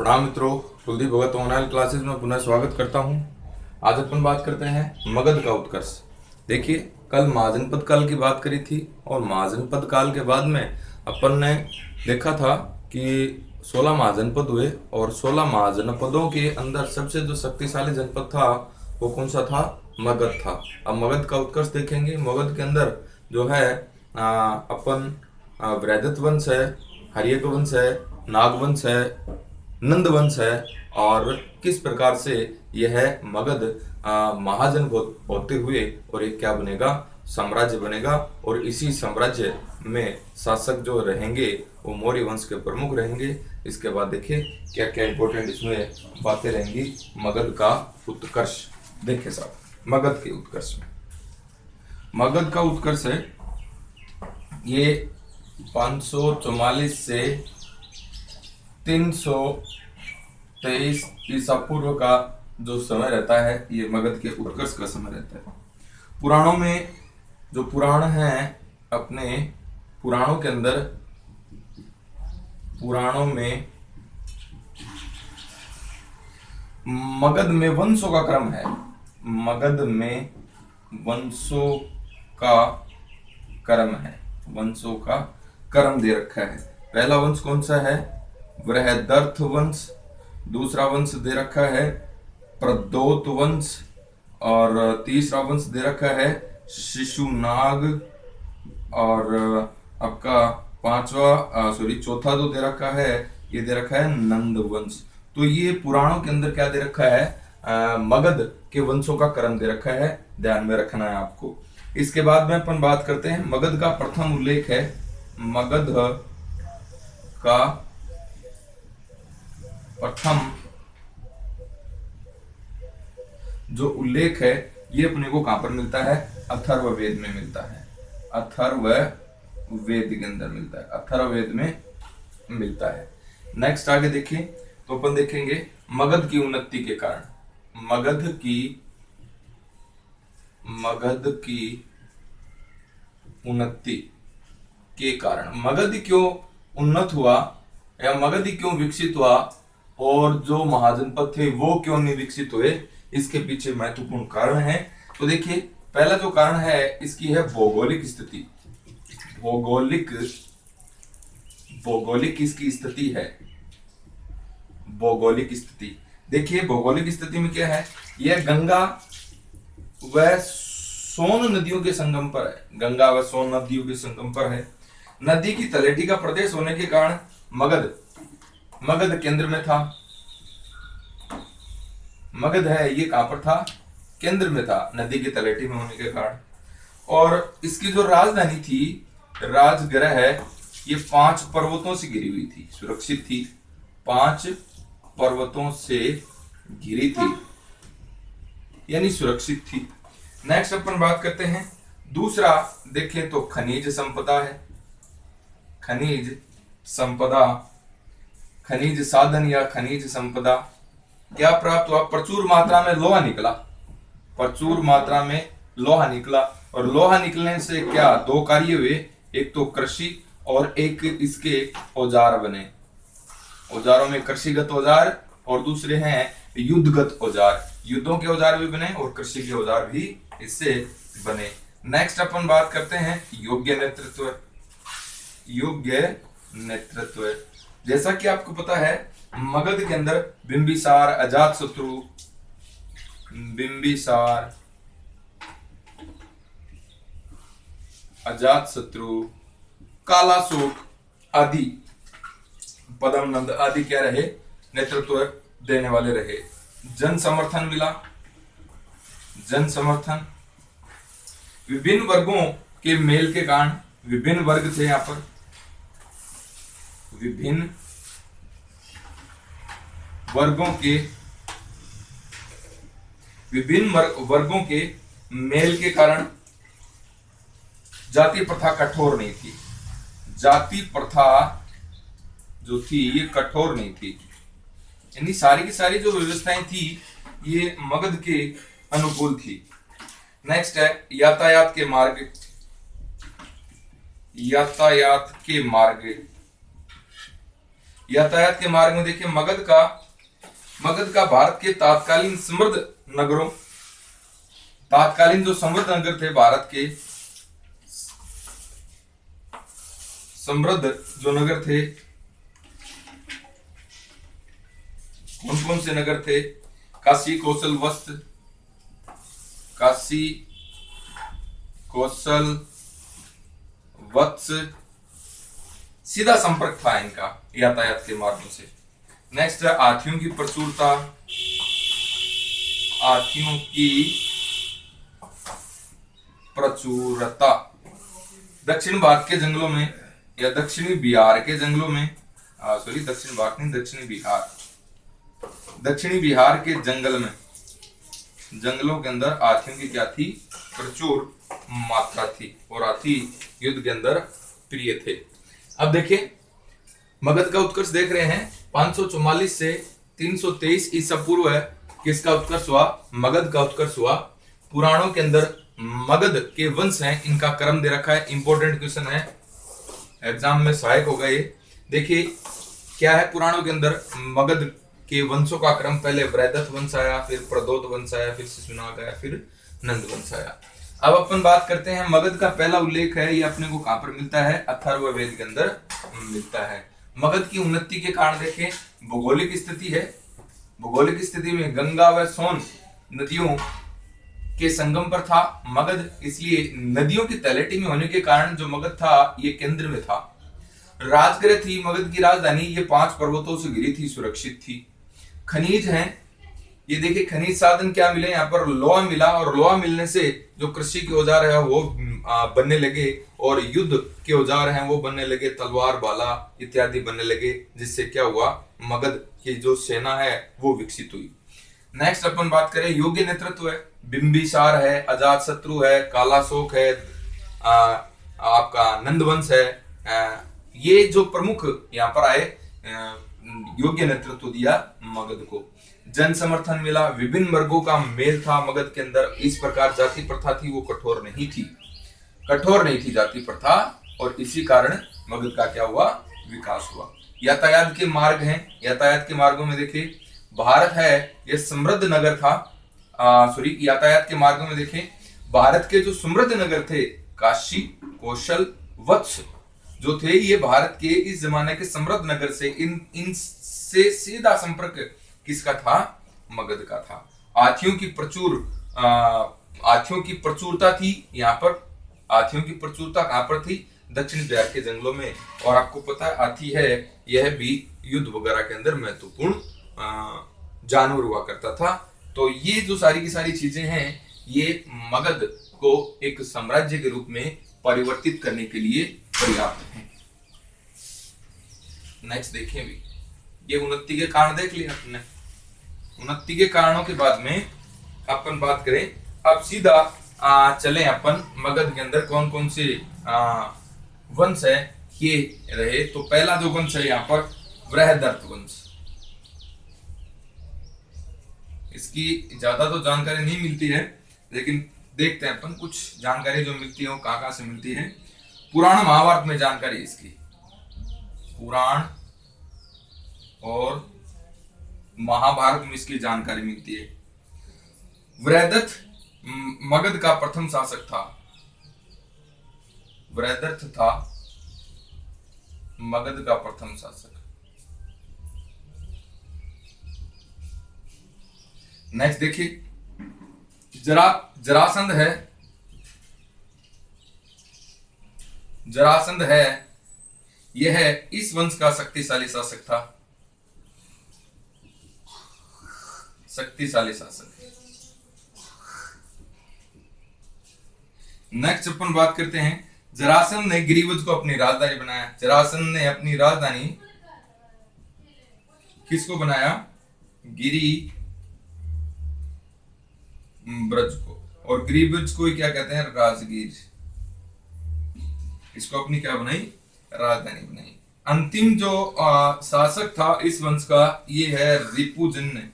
प्रणाम मित्रों, कुलदीप भगत online classes में पुनः स्वागत करता हूं। आज अपन बात करते हैं मगध का उत्कर्ष। देखिए, कल महाजनपद काल की बात करी थी और महाजनपद काल के बाद में अपन ने देखा था कि 16 महाजनपद हुए और 16 महाजनपदों के अंदर सबसे जो शक्तिशाली जनपद था वो कौन सा था? मगध था। अब मगध का उत्कर्ष देखेंगे। मगध के अंदर जो है अपन वृहदत्त वंश है, हर्यक वंश है, नागवंश है, नंद वंश है और किस प्रकार से यह मगध महाजन होते हुए और एक क्या बनेगा? साम्राज्य बनेगा। और इसी साम्राज्य में शासक जो रहेंगे वो मौर्य वंश के प्रमुख रहेंगे। इसके बाद देखिए क्या क्या इंपॉर्टेंट इसमें बातें रहेंगी। मगध का उत्कर्ष देखिए साहब, मगध के उत्कर्ष में मगध का उत्कर्ष है ये 544 से 323 ईसा पूर्व का जो समय रहता है ये मगध के उत्कर्ष का समय रहता है। पुराणों में जो पुराण हैं, अपने पुराणों के अंदर मगध में वंशों का क्रम है। मगध में वंशों का क्रम है, वंशों का क्रम दे रखा है। पहला वंश कौन सा है? वृहदर्थ वंश। दूसरा वंश दे रखा है प्रद्योत वंश और तीसरा वंश दे रखा है शिशुनाग और आपका चौथा जो दे रखा है ये दे रखा है नंद वंश। तो ये पुराणों के अंदर क्या दे रखा है? मगध के वंशों का क्रम दे रखा है, ध्यान में रखना है आपको। इसके बाद में अपन बात करते हैं मगध का प्रथम उल्लेख है। मगध का प्रथम जो उल्लेख है ये अपने को कहां पर मिलता है? अथर्ववेद में मिलता है। अथर्ववेद के अंदर मिलता है, अथर्ववेद में मिलता है। नेक्स्ट आगे देखिए तो अपन देखेंगे मगध की उन्नति के कारण। मगध की उन्नति के कारण मगध क्यों उन्नत हुआ या मगध क्यों विकसित हुआ और जो महाजनपद थे वो क्यों नहीं विकसित हुए, इसके पीछे महत्वपूर्ण कारण है। तो देखिए पहला जो कारण है इसकी है भौगोलिक स्थिति। भौगोलिक इसकी स्थिति है। भौगोलिक स्थिति देखिए, भौगोलिक स्थिति में क्या है? यह गंगा व सोन नदियों के संगम पर है। गंगा व सोन नदियों के संगम पर है। नदी की तलहटी का प्रदेश होने के कारण मगध केंद्र में था। मगध है ये कहां पर था? केंद्र में था, नदी की तलहटी में होने के कारण। और इसकी जो राजधानी थी, राजगृह है, ये 5 पर्वतों से घिरी हुई थी, सुरक्षित थी। 5 पर्वतों से घिरी थी यानी सुरक्षित थी। नेक्स्ट अपन बात करते हैं दूसरा, देखें तो खनिज संपदा है। खनिज संपदा, खनिज साधन या खनिज संपदा क्या प्राप्त हुआ? प्रचुर मात्रा में लोहा निकला। प्रचुर मात्रा में लोहा निकला और लोहा निकलने से क्या दो कार्य हुए? एक तो कृषि और एक इसके औजार बने। औजारों में कृषिगत औजार और दूसरे हैं युद्धगत औजार। युद्धों के औजार भी बने और कृषि के औजार भी इससे बने। नेक्स्ट अपन बात करते हैं योग्य नेतृत्व। योग्य नेतृत्व, जैसा कि आपको पता है मगध के अंदर बिंबिसार, अजातशत्रु, कालाशोक आदि, पद्मनंद आदि क्या रहे? नेतृत्व देने वाले रहे। जन समर्थन मिला। जन समर्थन विभिन्न वर्गों के मेल के कारण, विभिन्न वर्ग थे यहाँ पर, विभिन्न वर्गों के मेल के कारण जाति प्रथा कठोर नहीं थी। जाति प्रथा जो थी ये कठोर नहीं थी, यानी सारी की सारी जो व्यवस्थाएं थी ये मगध के अनुकूल थी। नेक्स्ट है यातायात के मार्ग। यातायात के मार्ग यातायात के मार्ग में देखिए मगध का भारत के तात्कालीन समृद्ध नगरों, तात्कालीन जो समृद्ध नगर थे भारत के, समृद्ध जो नगर थे, कौन कौन से नगर थे? काशी, कौशल, वत्स, काशी, कौशल, वत्स, सीधा संपर्क था इनका यातायात के मार्गों से। नेक्स्ट है हाथियों की प्रचुरता, हाथियों की प्रचुरता। दक्षिण भारत के जंगलों में या दक्षिणी बिहार के जंगलों में, दक्षिण भारत नहीं, दक्षिणी बिहार, दक्षिणी बिहार के जंगलों के अंदर हाथियों की क्या थी? प्रचुर मात्रा थी और हाथी युद्ध के अंदर प्रिय थे। अब देखिए मगध का उत्कर्ष देख रहे हैं, 544 से 323 ईसा पूर्व है किसका उत्कर्ष हुआ? मगध का उत्कर्ष हुआ। पुराणों के अंदर मगध के वंश हैं, इनका क्रम दे रखा है, इंपॉर्टेंट क्वेश्चन है, एग्जाम में सहायक होगा ये। देखिए क्या है पुराणों के अंदर मगध के वंशों का क्रम, पहले वृहदत्त वंश आया, फिर प्रदोत वंश आया, फिर शिशुनाग आया, फिर नंद वंश आया। अब अपन बात करते हैं मगध का पहला उल्लेख है, ये अपने को कहां पर मिलता है? अथर्ववेद के अंदर मिलता है। मगध की उन्नति के कारण देखें, भौगोलिक स्थिति है, भौगोलिक स्थिति में गंगा व सोन नदियों के संगम पर था मगध, इसलिए नदियों की तलहटी में होने के कारण जो मगध था ये केंद्र में था। राजगृह थी मगध की राजधानी, ये 5 पर्वतों से घिरी थी, सुरक्षित थी। खनिज हैं, ये देखिए खनिज साधन क्या मिले यहाँ पर? लोहा मिला, और लोहा मिलने से जो कृषि के औजार है वो बनने लगे, और युद्ध के औजार हैं वो बनने लगे, तलवार, भाला इत्यादि बनने लगे, जिससे क्या हुआ? मगध की जो सेना है वो विकसित हुई। नेक्स्ट अपन बात करें, योग्य नेतृत्व है, बिंबिसार है, अजातशत्रु है, कालाशोक है, आपका नंदवंश है, ये जो प्रमुख यहाँ पर आए योग्य नेतृत्व दिया मगध को। जन समर्थन मिला, विभिन्न वर्गों का मेल था मगध के अंदर। इस प्रकार जाति प्रथा थी वो कठोर नहीं थी जाति प्रथा, और इसी कारण मगध का क्या हुआ? विकास हुआ। यातायात के मार्ग हैं, यातायात के मार्गों में देखिए भारत है ये समृद्ध नगर था, यातायात के मार्गों में देखें भारत के जो समृद्ध नगर थे, काशी, कौशल, वत्स जो थे, ये भारत के इस जमाने के समृद्ध नगर से इनसे सीधा संपर्क किसका था? मगध का था। हाथियों की प्रचुरता थी यहाँ पर। हाथियों की प्रचुरता कहां पर थी? दक्षिण बिहार के जंगलों में। और आपको पता है हाथी है यह भी युद्ध वगैरह के अंदर महत्वपूर्ण जानवर हुआ करता था। तो ये जो सारी की सारी चीजें हैं ये मगध को एक साम्राज्य के रूप में परिवर्तित करने के लिए पर्याप्त है। नेक्स्ट देखें भी, ये उन्नति के कारण देख लिया आपने। उन्नति के कारणों के बाद में अपन बात करें, अब सीधा चले अपन मगध के अंदर कौन कौन से वंश है ये रहे। तो पहला जो वंश है यहाँ पर वृहदत्त वंश। इसकी ज्यादा तो जानकारी नहीं मिलती है, लेकिन देखते हैं अपन कुछ जानकारी जो मिलती है वो कहां से मिलती है। पुराण महाभारत में जानकारी इसकी, पुराण और महाभारत में इसकी जानकारी मिलती है। वृहदत्त मगध का प्रथम शासक था, वृहदत्त था मगध का प्रथम शासक। नेक्स्ट देखिए, जरासंध है, जरासंध है, यह है इस वंश का शक्तिशाली शासक था, शक्तिशाली शासक। नेक्स्ट अपन बात करते हैं, जरासंध ने गिरिवज को अपनी राजधानी बनाया। जरासंध ने अपनी राजधानी किसको बनाया? गिरी ब्रज को। और गिरिब्रज को क्या कहते हैं? राजगीर। इसको अपनी क्या बनाई? राजधानी बनाई। अंतिम जो शासक था इस वंश का ये है रिपुजन।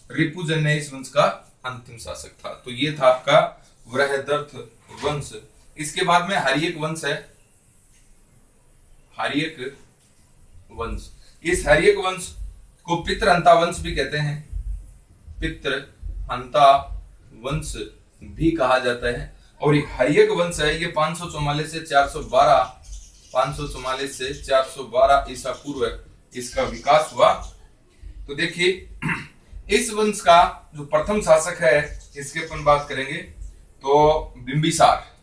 रिपुजन इस वंश का अंतिम शासक था। तो ये था आपका वृहदत्त वंश। इसके बाद में हर्यक वंश है, हर्यक वंश। इस हर्यक वंश को पितृहंता वंश भी कहते हैं, पितृहंता वंश भी कहा जाता है। और ये हर्यक वंश है, ये 544 से 412, 544 से 412 ईसा पूर्व इसका विकास हुआ। तो देखिए इस वंश का जो प्रथम शासक है इसके अपन बात करेंगे तो बिंबिसार।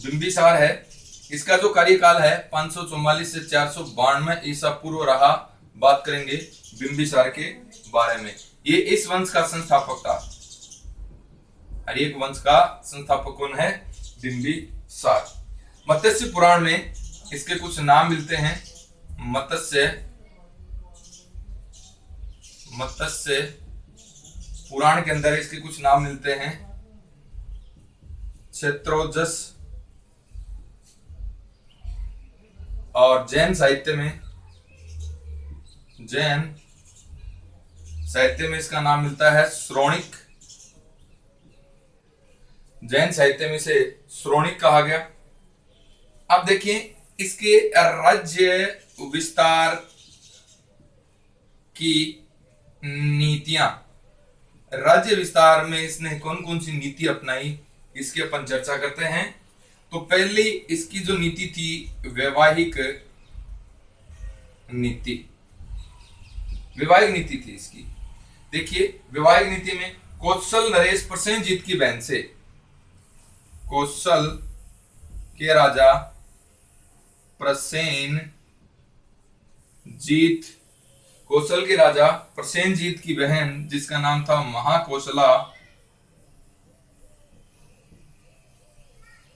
बिंबिसार है, इसका जो कार्यकाल है 544 से 492 ईसा पूर्व रहा। बात करेंगे बिंबिसार के बारे में। ये इस वंश का संस्थापक था। हर्यक वंश का संस्थापक कौन है? बिंबिसार। मत्स्य पुराण में इसके कुछ नाम मिलते हैं। मत्स्य पुराण के अंदर इसके कुछ नाम मिलते हैं। क्षेत्रोजस, और जैन साहित्य में इसका नाम मिलता है श्रोणिक। जैन साहित्य में इसे श्रोणिक कहा गया। अब देखिए इसके राज्य विस्तार की नीतियां, राज्य विस्तार में इसने कौन कौन सी नीति अपनाई इसकी अपन चर्चा करते हैं। तो पहली इसकी जो नीति थी वैवाहिक नीति थी इसकी। देखिए वैवाहिक नीति में कौशल नरेश प्रसेनजीत की बहन से, कौशल के राजा प्रसेनजीत की बहन जिसका नाम था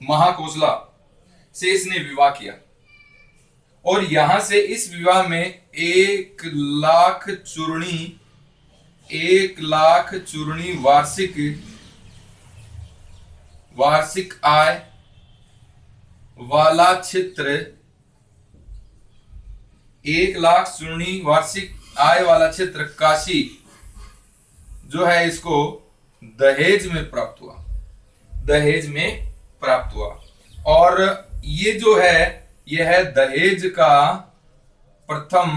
महाकोशला से इसने विवाह किया। और यहां से इस विवाह में 1,00,000 चूर्णी वार्षिक आय वाला क्षेत्र, 1,00,000 चूर्णी वार्षिक आय वाला क्षेत्र काशी जो है इसको दहेज में प्राप्त हुआ। और ये जो है यह है दहेज का प्रथम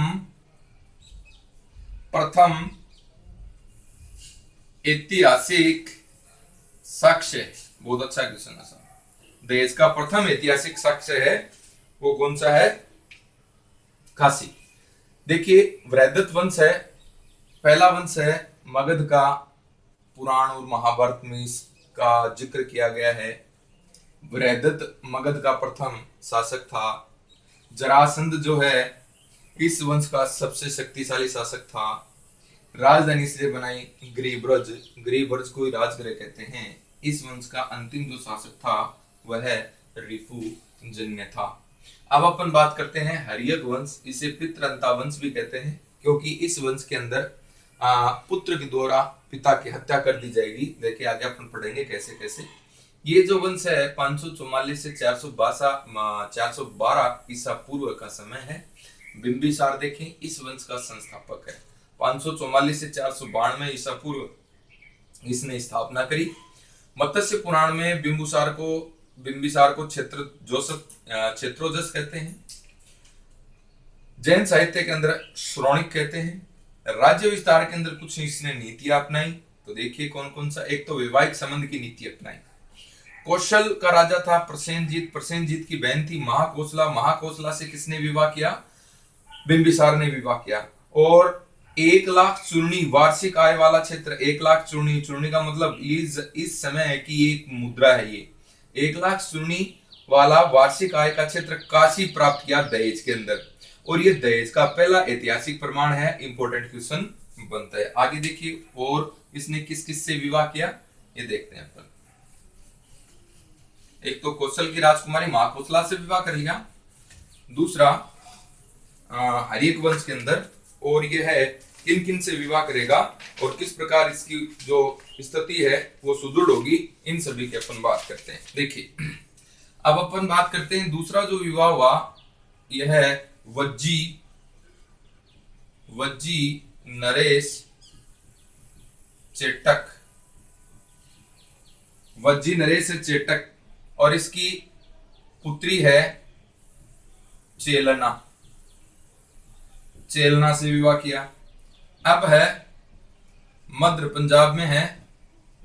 ऐतिहासिक साक्ष्य है। बहुत अच्छा क्वेश्चन है। दहेज का प्रथम ऐतिहासिक साक्ष्य है वो कौन सा है? काशी। देखिए वृहदत्त वंश है, पहला वंश है मगध का। पुराण और महाभारत में इसका जिक्र किया गया है। वृहदत्त मगध का प्रथम शासक था। जरासंध जो है इस वंश का सबसे शक्तिशाली शासक था। राजधानी से बनाई गिरिब्रज को राजगृह कहते हैं। इस वंश का अंतिम जो शासक था वह रिपुजन्य था। अब अपन बात करते हैं हर्यक वंश। इसे पितृहंता वंश भी कहते हैं क्योंकि इस वंश के अंदर पुत्र के द्वारा पिता की हत्या कर दी जाएगी। देखिए आगे अपन पढ़ेंगे कैसे कैसे। ये जो वंश है 544 से 412 ईसा पूर्व का समय है। बिंबिसार देखें इस वंश का संस्थापक है। 544 से 492 ईसा पूर्व इसने स्थापना करी। मत्स्य पुराण में बिंबिसार को क्षेत्रोजस कहते हैं। जैन साहित्य के अंदर श्रोणिक कहते हैं। राज्य विस्तार के अंदर कुछ इसने नीतियां अपनाई। तो देखिए कौन कौन सा। एक तो वैवाहिक संबंध की नीति अपनाई। कौशल का राजा था प्रसेनजीत की बहन थी महाकोशला से किसने विवाह किया? बिंबिसार ने विवाह किया। और 1,00,000 चूर्णी वार्षिक आय वाला क्षेत्र, 1,00,000 चूर्णी का मतलब इस समय की एक मुद्रा है। ये 1,00,000 चूर्णी वाला वार्षिक आय का क्षेत्र काशी प्राप्त किया दहेज के अंदर। और ये दहेज का पहला ऐतिहासिक प्रमाण है। इंपॉर्टेंट क्वेश्चन बनता है। आगे देखिए और इसने किस किस से विवाह किया ये देखते हैं अपन। एक तो कौशल की राजकुमारी महाकोशला से विवाह कर लिया। दूसरा हर्यक वंश के अंदर, और ये है किन किन से विवाह करेगा और किस प्रकार इसकी जो स्थिति है वो सुदृढ़ होगी, इन सभी की अपन बात करते हैं। देखिए अब अपन बात करते हैं दूसरा जो विवाह हुआ यह है वज्जी नरेश चेटक। और इसकी पुत्री है चेलना, चेलना से विवाह किया। अब है मद्र, पंजाब में है,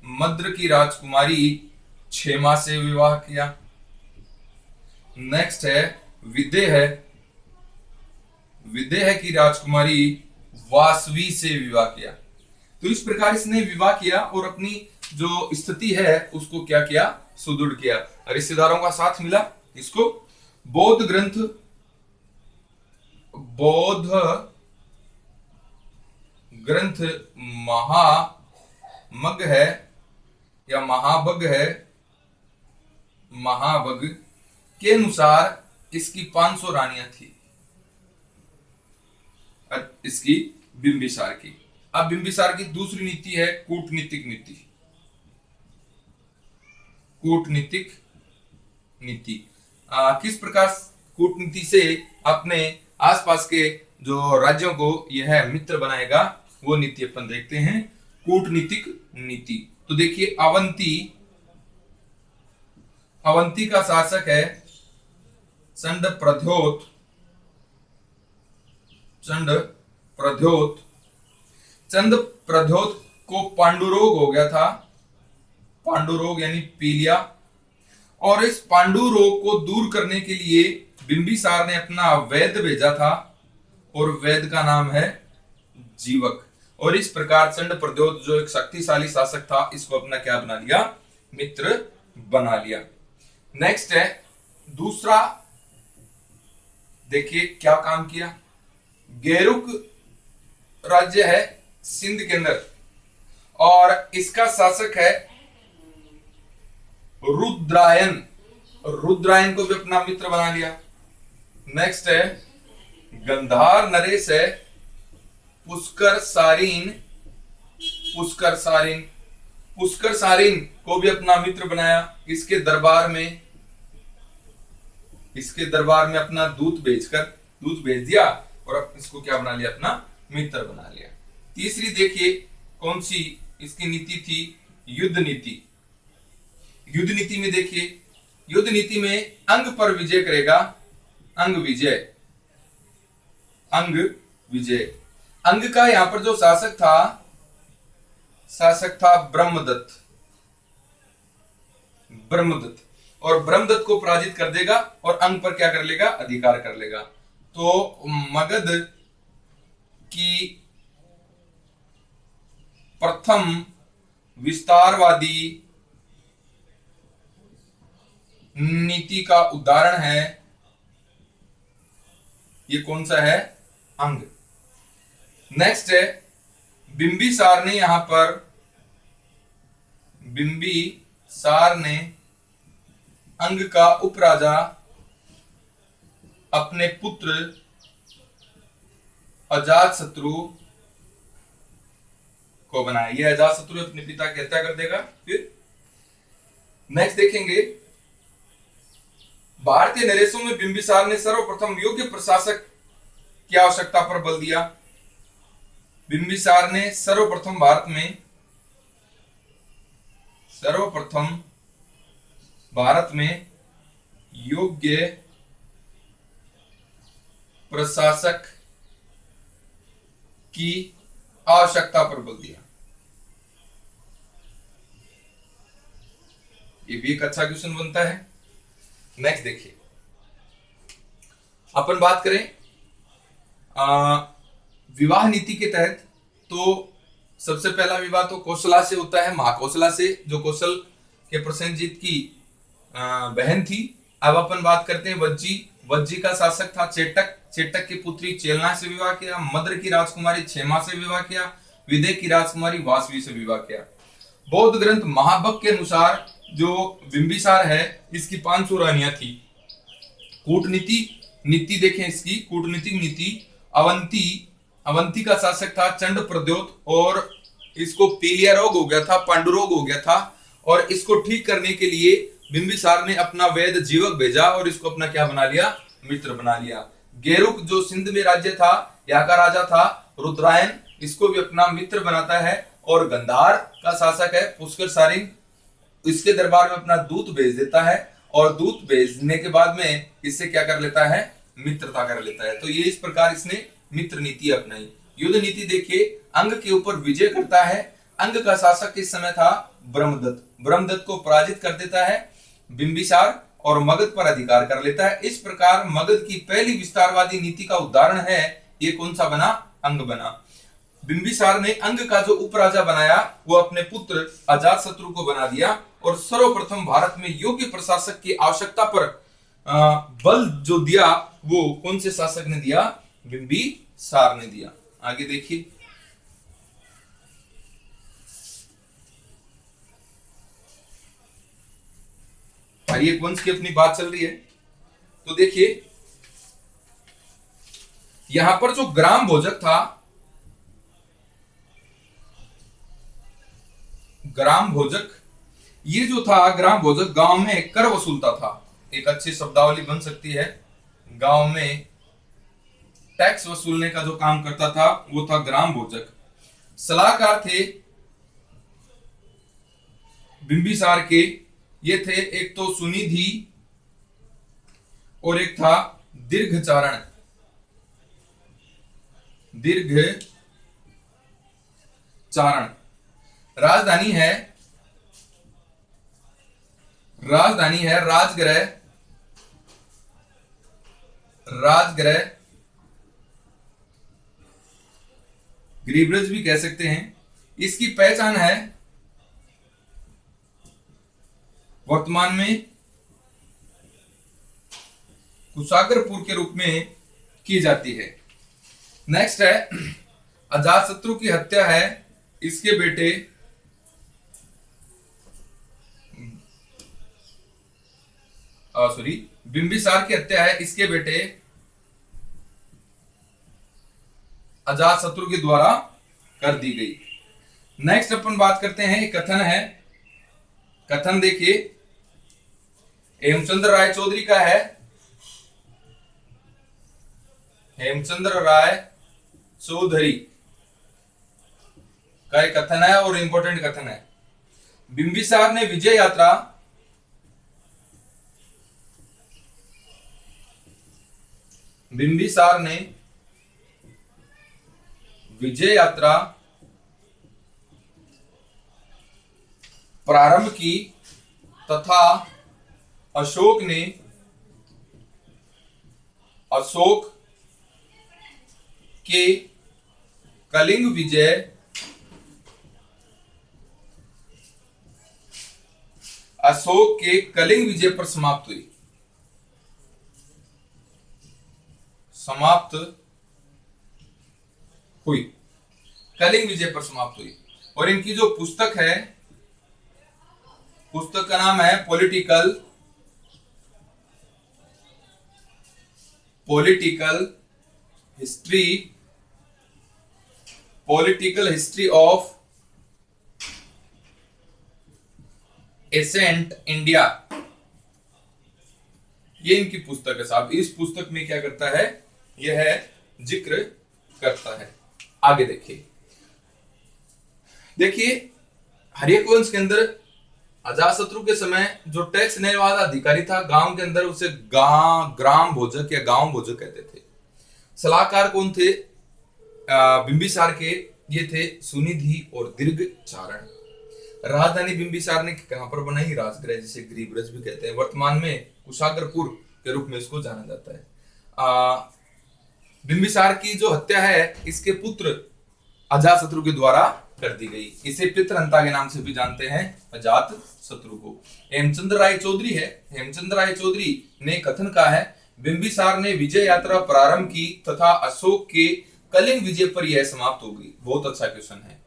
मद्र की राजकुमारी क्षेमा से विवाह किया। नेक्स्ट है विदेह, विदेह की राजकुमारी वासवी से विवाह किया। तो इस प्रकार इसने विवाह किया और अपनी जो स्थिति है उसको क्या किया, सुदृढ़ किया। रिश्तेदारों का साथ मिला। इसको बौद्ध ग्रंथ, बौद्ध ग्रंथ महामग है या महाभग है, महाभग के अनुसार इसकी 500 रानियां थी, इसकी बिंबिसार की। अब बिंबिसार की दूसरी नीति है कूटनीतिक नीति, कूटनीतिक नीति। किस प्रकार कूटनीति से अपने आसपास के जो राज्यों को यह मित्र बनाएगा, वो नीति अपन देखते हैं, कूटनीतिक नीति। तो देखिए अवंती, अवंती का शासक है चंड प्रद्योत, चंड प्रद्योत। चंद प्रद्योत को पांडुरोग हो गया था, पांडुरोग यानी पीलिया, और इस पांडु रोग को दूर करने के लिए बिंबिसार ने अपना वैद्य भेजा था और वैद्य का नाम है जीवक। और इस प्रकार चंड प्रद्योत जो एक शक्तिशाली शासक था, इसको अपना क्या बना लिया, मित्र बना लिया। नेक्स्ट है दूसरा, देखिए क्या काम किया। गेरुक राज्य है सिंध के अंदर और इसका शासक है रुद्रायन, रुद्रायन को भी अपना मित्र बना लिया। नेक्स्ट है गंधार नरेश है पुष्कर सारीन, पुष्कर सारीन, पुष्कर सारीन को भी अपना मित्र बनाया। इसके दरबार में, इसके दरबार में अपना दूत भेजकर, दूत भेज दिया और अब इसको क्या बना लिया, अपना मित्र बना लिया। तीसरी देखिए कौन सी इसकी नीति थी, युद्ध नीति। युद्ध नीति में देखिए, युद्ध नीति में अंग पर विजय करेगा, अंग विजय, अंग विजय। अंग का यहां पर जो शासक था, शासक था ब्रह्मदत्त, ब्रह्मदत्त, और ब्रह्मदत्त को पराजित कर देगा और अंग पर क्या कर लेगा, अधिकार कर लेगा। तो मगध की प्रथम विस्तारवादी नीति का उदाहरण है, ये कौन सा है, अंग। नेक्स्ट है बिंबिसार ने, यहां पर बिंबिसार ने अंग का उपराजा अपने पुत्र अजातशत्रु को बनाया। यह अजातशत्रु अपने पिता की हत्या कर देगा। फिर नेक्स्ट देखेंगे, भारतीय नरेशों में बिंबिसार ने सर्वप्रथम योग्य प्रशासक की आवश्यकता पर बल दिया। बिंबिसार ने सर्वप्रथम भारत में, सर्वप्रथम भारत में योग्य प्रशासक की आवश्यकता पर बल दिया। ये भी एक अच्छा क्वेश्चन बनता है। नेक्स्ट देखिए, अपन बात करें विवाह नीति के तहत, तो सबसे पहला विवाह तो कौशला से होता है, महाकौशला से, जो कौशल के प्रसेनजीत की बहन थी। अब अपन बात करते हैं वज्जी। वज्जी का शासक था चेटक, चेटक की पुत्री चेलना से विवाह किया। मद्र की राजकुमारी क्षेमा से विवाह किया। विदेह की राजकुमारी वासवी से विवाह किया। बौद्ध ग्रंथ महाभग के अनुसार जो बिंबिसार है, इसकी 500 रानियां थी। कूटनीति नीति देखें, इसकी कूटनीतिक नीति, अवंती, अवंती का शासक था चंड प्रद्योत और इसको पीलिया रोग हो गया था, पांडुरोग हो गया था, और इसको ठीक करने के लिए बिंबिसार ने अपना वैद्य जीवक भेजा और इसको अपना क्या बना लिया, मित्र बना लिया। गेरुक जो सिंध में राज्य था, यहाँ का राजा था रुद्रायन, इसको भी अपना मित्र बनाता है। और गंधार का शासक है पुष्कर सारिंग, इसके दरबार में अपना दूत भेज देता है और दूत भेजने के बाद में इससे क्या कर लेता है, मित्रता कर लेता है। तो ये इस प्रकार इसने मित्र नीति अपनाई। युद्ध नीति देखिए, अंग के ऊपर विजय करता है। अंग का शासक इस समय था ब्रह्मदत्त। ब्रह्मदत्त को पराजित कर देता है बिंबिसार और मगध पर अधिकार कर लेता है। इस प्रकार मगध की पहली विस्तारवादी नीति का उदाहरण है ये कौन सा बना, अंग बना। बिंबिसार ने अंग का जो उपराजा बनाया वो अपने पुत्र अजातशत्रु को बना दिया और सर्वप्रथम भारत में योग्य प्रशासक की आवश्यकता पर बल जो दिया वो कौन से शासक ने दिया, बिंबिसार ने दिया। आगे देखिए, हर्यक वंश की अपनी बात चल रही है। तो देखिए यहां पर जो ग्राम भोजक था, ग्राम भोजक, ये जो था ग्राम भोजक गांव में कर वसूलता था। एक अच्छी शब्दावली बन सकती है, गांव में टैक्स वसूलने का जो काम करता था वो था ग्राम भोजक। सलाहकार थे बिंबिसार के, ये थे एक तो सुनिधि और एक था दीर्घचारण। दीर्घचारण राजधानी है राजगृह, गृहब्रज भी कह सकते हैं। इसकी पहचान है वर्तमान में कुशाग्रपुर के रूप में की जाती है। नेक्स्ट है अजातशत्रु की हत्या है इसके बेटे बिंबिसार की हत्या है इसके बेटे अजातशत्रु के द्वारा कर दी गई। नेक्स्ट अपन बात करते हैं, कथन है। कथन देखिए हेमचंद्र राय चौधरी का है, हेमचंद्र राय चौधरी का एक कथन है और इंपॉर्टेंट कथन है। बिंबिसार ने विजय यात्रा प्रारंभ की तथा अशोक के कलिंग विजय पर समाप्त हुई। कलिंग विजय पर समाप्त हुई। और इनकी जो पुस्तक है, पुस्तक का नाम है political history of accent India. ये इनकी पुस्तक है साहब। इस पुस्तक में क्या करता है, यह जिक्र करता है। आगे देखिए हर्यक वंश के अंदर अजातशत्रु के समय जो टैक्स लेने वाला अधिकारी था गांव के अंदर, उसे ग्राम भोजक या गांव भोजक कहते थे। सलाहकार कौन थे बिंबिसार के, ये थे सुनिधि और दीर्घचारण। राजधानी बिंबिसार ने कहां पर बनाई, राजगृह, जिसे गृहब्रज भी कहते हैं। वर्तमान में कुशाग्रपुर के रूप में इसको जाना जाता है। बिंबिसार की जो हत्या है इसके पुत्र अजातशत्रु के द्वारा कर दी गई। इसे पितृहंता के नाम से भी जानते हैं अजातशत्रु को। हेमचंद्र राय चौधरी है, हेमचंद्र राय चौधरी ने कथन कहा है, बिंबिसार ने विजय यात्रा प्रारंभ की तथा अशोक के कलिंग विजय पर यह समाप्त हो गई। बहुत अच्छा क्वेश्चन है।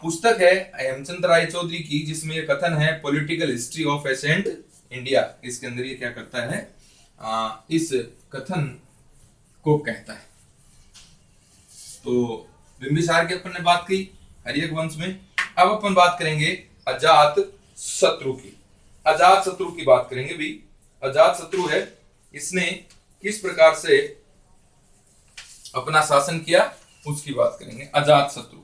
पुस्तक है हेमचंद्र राय चौधरी की जिसमें यह कथन है political history of accent India. इसके अंदर ये क्या करता है, इस कथन को कहता है। तो बिंबिसार की अपन ने बात की हर्यक वंश में। अब अपन बात करेंगे अजातशत्रु की। अजातशत्रु की बात करेंगे भी। अजातशत्रु है, इसने किस प्रकार से अपना शासन किया उसकी बात करेंगे। अजातशत्रु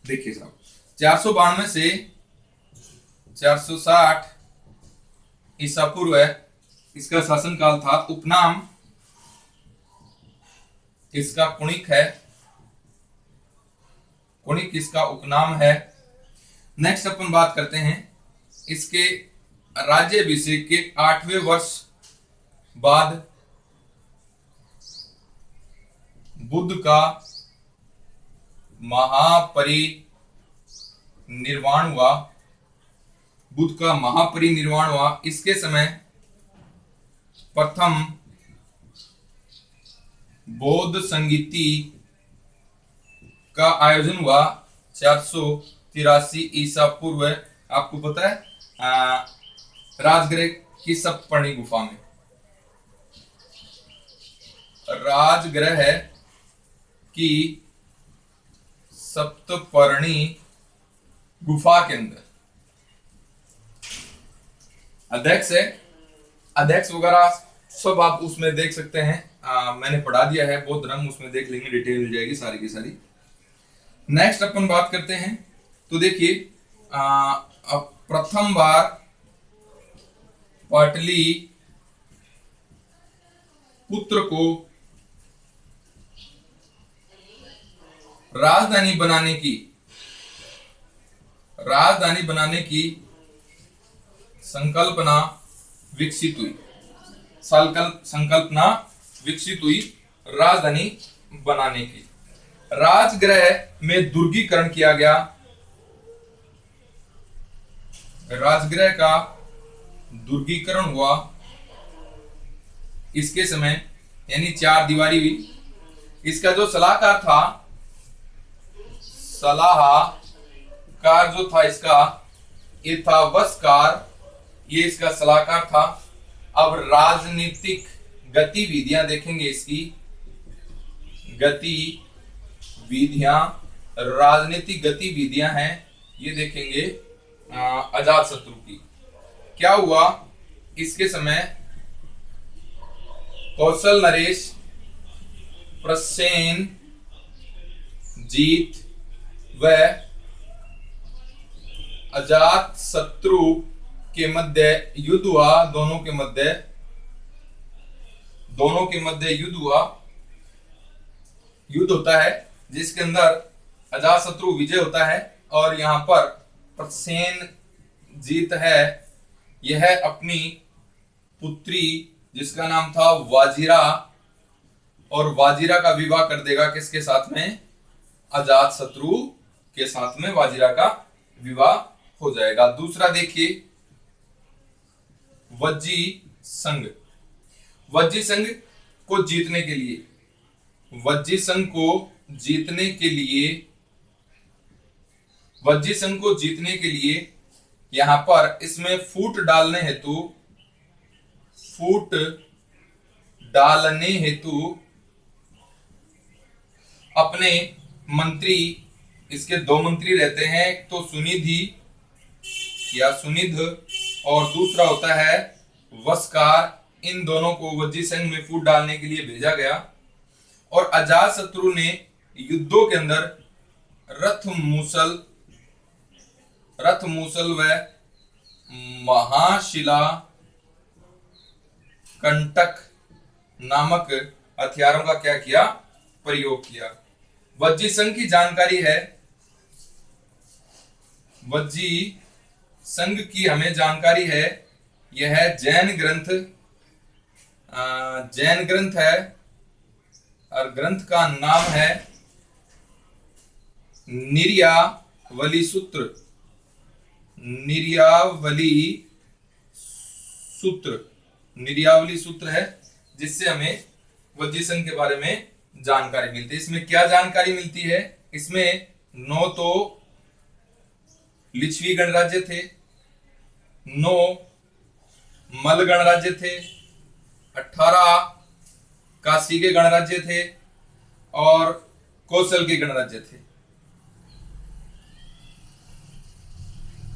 देखिए साहब, 492 से 460 ईसा पूर्व इसका शासनकाल था। उपनाम इसका कुणिक है, कुणिक इसका उपनाम है। नेक्स्ट अपन बात करते हैं इसके राज्याभिषेक के 8वें वर्ष बाद बुद्ध का महापरिनिर्वाण हुआ। बुद्ध का महापरिनिर्वाण हुआ। इसके समय प्रथम बौद्ध संगीति का आयोजन हुआ 483 ईसा पूर्व। आपको पता है राजगृह की सप्तपर्णी गुफा में, राजगृह की सप्तपर्णी गुफा के अंदर अध्यक्ष है, अध्यक्ष वगैरह सब आप उसमें देख सकते हैं। मैंने पढ़ा दिया है बौद्ध धर्म, उसमें देख लेंगे, डिटेल मिल जाएगी सारी की सारी। नेक्स्ट अपन बात करते हैं तो देखिए प्रथम बार पाटली पुत्र को राजधानी बनाने की संकल्पना विकसित हुई राजधानी बनाने की। राजगृह में दुर्गीकरण किया गया, राजगृह का दुर्गीकरण हुआ इसके समय, यानी 4 दीवारी हुई। इसका जो सलाहकार था, सलाहकार जो था इसका, ये था वस्कार, ये इसका सलाहकार था। अब राजनीतिक गतिविधियां देखेंगे, इसकी गतिविधियां, राजनीतिक गतिविधियां हैं ये देखेंगे अजातशत्रु की। क्या हुआ इसके समय, कौशल नरेश, प्रसेनजीत व अजातशत्रु के मध्य युद्ध हुआ। दोनों के मध्य युद्ध हुआ। युद्ध होता है जिसके अंदर अजातशत्रु विजय होता है और यहाँ पर प्रसेनजीत है, यह अपनी पुत्री जिसका नाम था वाजिरा, और वाजिरा का विवाह कर देगा किसके साथ में, अजातशत्रु के साथ में वाजिरा का विवाह हो जाएगा। दूसरा देखिए वज्जी संघ। वज्जी संघ को जीतने के लिए, वज्जी संघ को जीतने के लिए यहां पर इसमें फूट डालने हेतु अपने मंत्री, इसके 2 मंत्री रहते हैं, एक तो सुनिधि या सुनिध और दूसरा होता है वस्कार। इन दोनों को वज्जी संघ में फूट डालने के लिए भेजा गया। और अजातशत्रु ने युद्धों के अंदर रथमूसल व महाशिला कंटक नामक हथियारों का क्या किया, प्रयोग किया। वज्जी संघ की जानकारी है, वज्जी संघ की हमें जानकारी है, यह जैन ग्रंथ है और ग्रंथ का नाम है निर्यावली सूत्र है, जिससे हमें वज्जी संघ के बारे में जानकारी मिलती है। इसमें क्या जानकारी मिलती है, इसमें 9 तो लिच्छवी गणराज्य थे, 9 मल गणराज्य थे, 18 काशी के गणराज्य थे और कौशल के गणराज्य थे।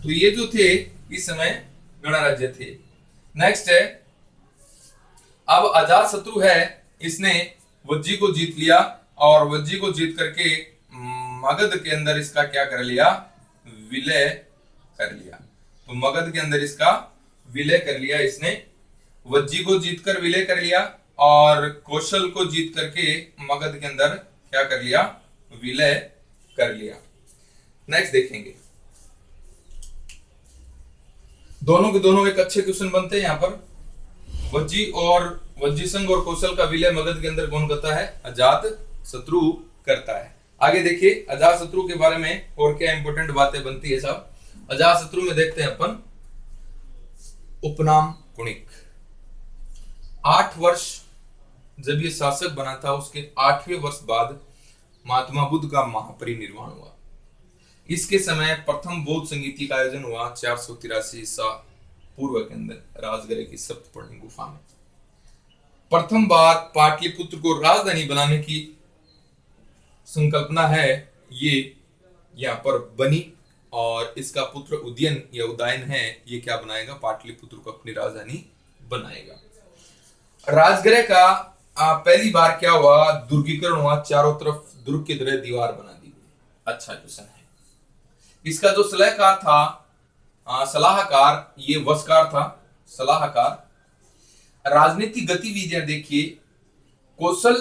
तो ये जो थे इस समय गणराज्य थे। नेक्स्ट है, अब अजातशत्रु है, इसने वज्जी को जीत लिया और वज्जी को जीत करके मगध के अंदर इसका क्या कर लिया, विलय कर लिया। तो मगध के अंदर इसका विलय कर लिया इसने। वज्जी को जीतकर विलय कर लिया और कौशल को जीत करके मगध के अंदर क्या कर लिया, विलय कर लिया। नेक्स्ट देखेंगे, दोनों के दोनों एक अच्छे क्वेश्चन बनते हैं यहाँ पर। वज्जी और वज्जी संघ और कौशल का विलय मगध के अंदर कौन करता है, अजात शत्रु करता है। आगे देखिए अजात शत्रु के बारे में और क्या इंपॉर्टेंट बातें बनती है साहब। अजात शत्रु में देखते हैं अपन, उपनाम कुणिक। 8 वर्ष जब ये शासक बना था, उसके 8वें वर्ष बाद महात्मा बुद्ध का महापरिनिर्वाण हुआ। इसके समय प्रथम बौद्ध संगीति का आयोजन हुआ 483 ईसा पूर्व के अंदर राजगृह की सप्तपर्णी गुफा में। प्रथम बार पाटलिपुत्र को राजधानी बनाने की संकल्पना है ये यहाँ पर बनी और इसका पुत्र उदयन या उदयन है, ये क्या बनाएगा, पाटलिपुत्र को अपनी राजधानी बनाएगा। राजगृह का पहली बार क्या हुआ, दुर्गीकरण हुआ, चारों तरफ दुर्ग की तरह दीवार बना दी गई। अच्छा क्वेश्चन है। इसका जो सलाहकार था, सलाहकार ये वसकार था, सलाहकार। राजनीतिक गतिविधियां देखिए, कौशल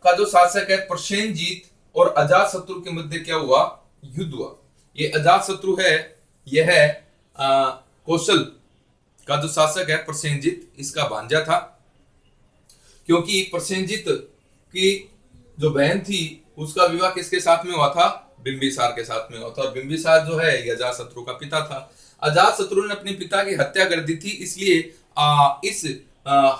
का जो शासक है प्रसेनजीत और अजात शत्रु के मध्य क्या हुआ, युद्ध हुआ। ये अजात शत्रु है, यह है कौशल का जो शासक है प्रसेनजीत, इसका भांजा था। क्योंकि प्रसेनजीत की जो बहन थी उसका विवाह किसके साथ में हुआ था, बिंबिसार के साथ में हुआ था। और बिंबिसार जो है ये अजात शत्रु का पिता था। अजात शत्रु ने अपने पिता की हत्या कर दी थी, इसलिए इस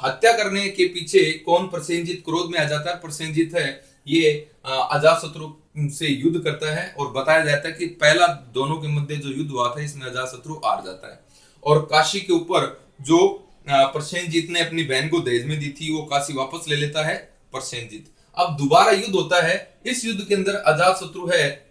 हत्या करने के पीछे कौन, प्रसेनजीत क्रोध में आ जाता है। प्रसेनजीत है ये अजात शत्रु से युद्ध करता है और बताया जाता है कि पहला दोनों के मध्य जो युद्ध हुआ था इसमें अजात शत्रु हार जाता है और काशी के ऊपर जो प्रसेनजीत ने अपनी बहन को दहेज में दी थी वो काशी वापस ले लेता है प्रसेनजीत। अब दोबारा युद्ध होता है। इस युद्ध के अंदर अजात शत्रु है,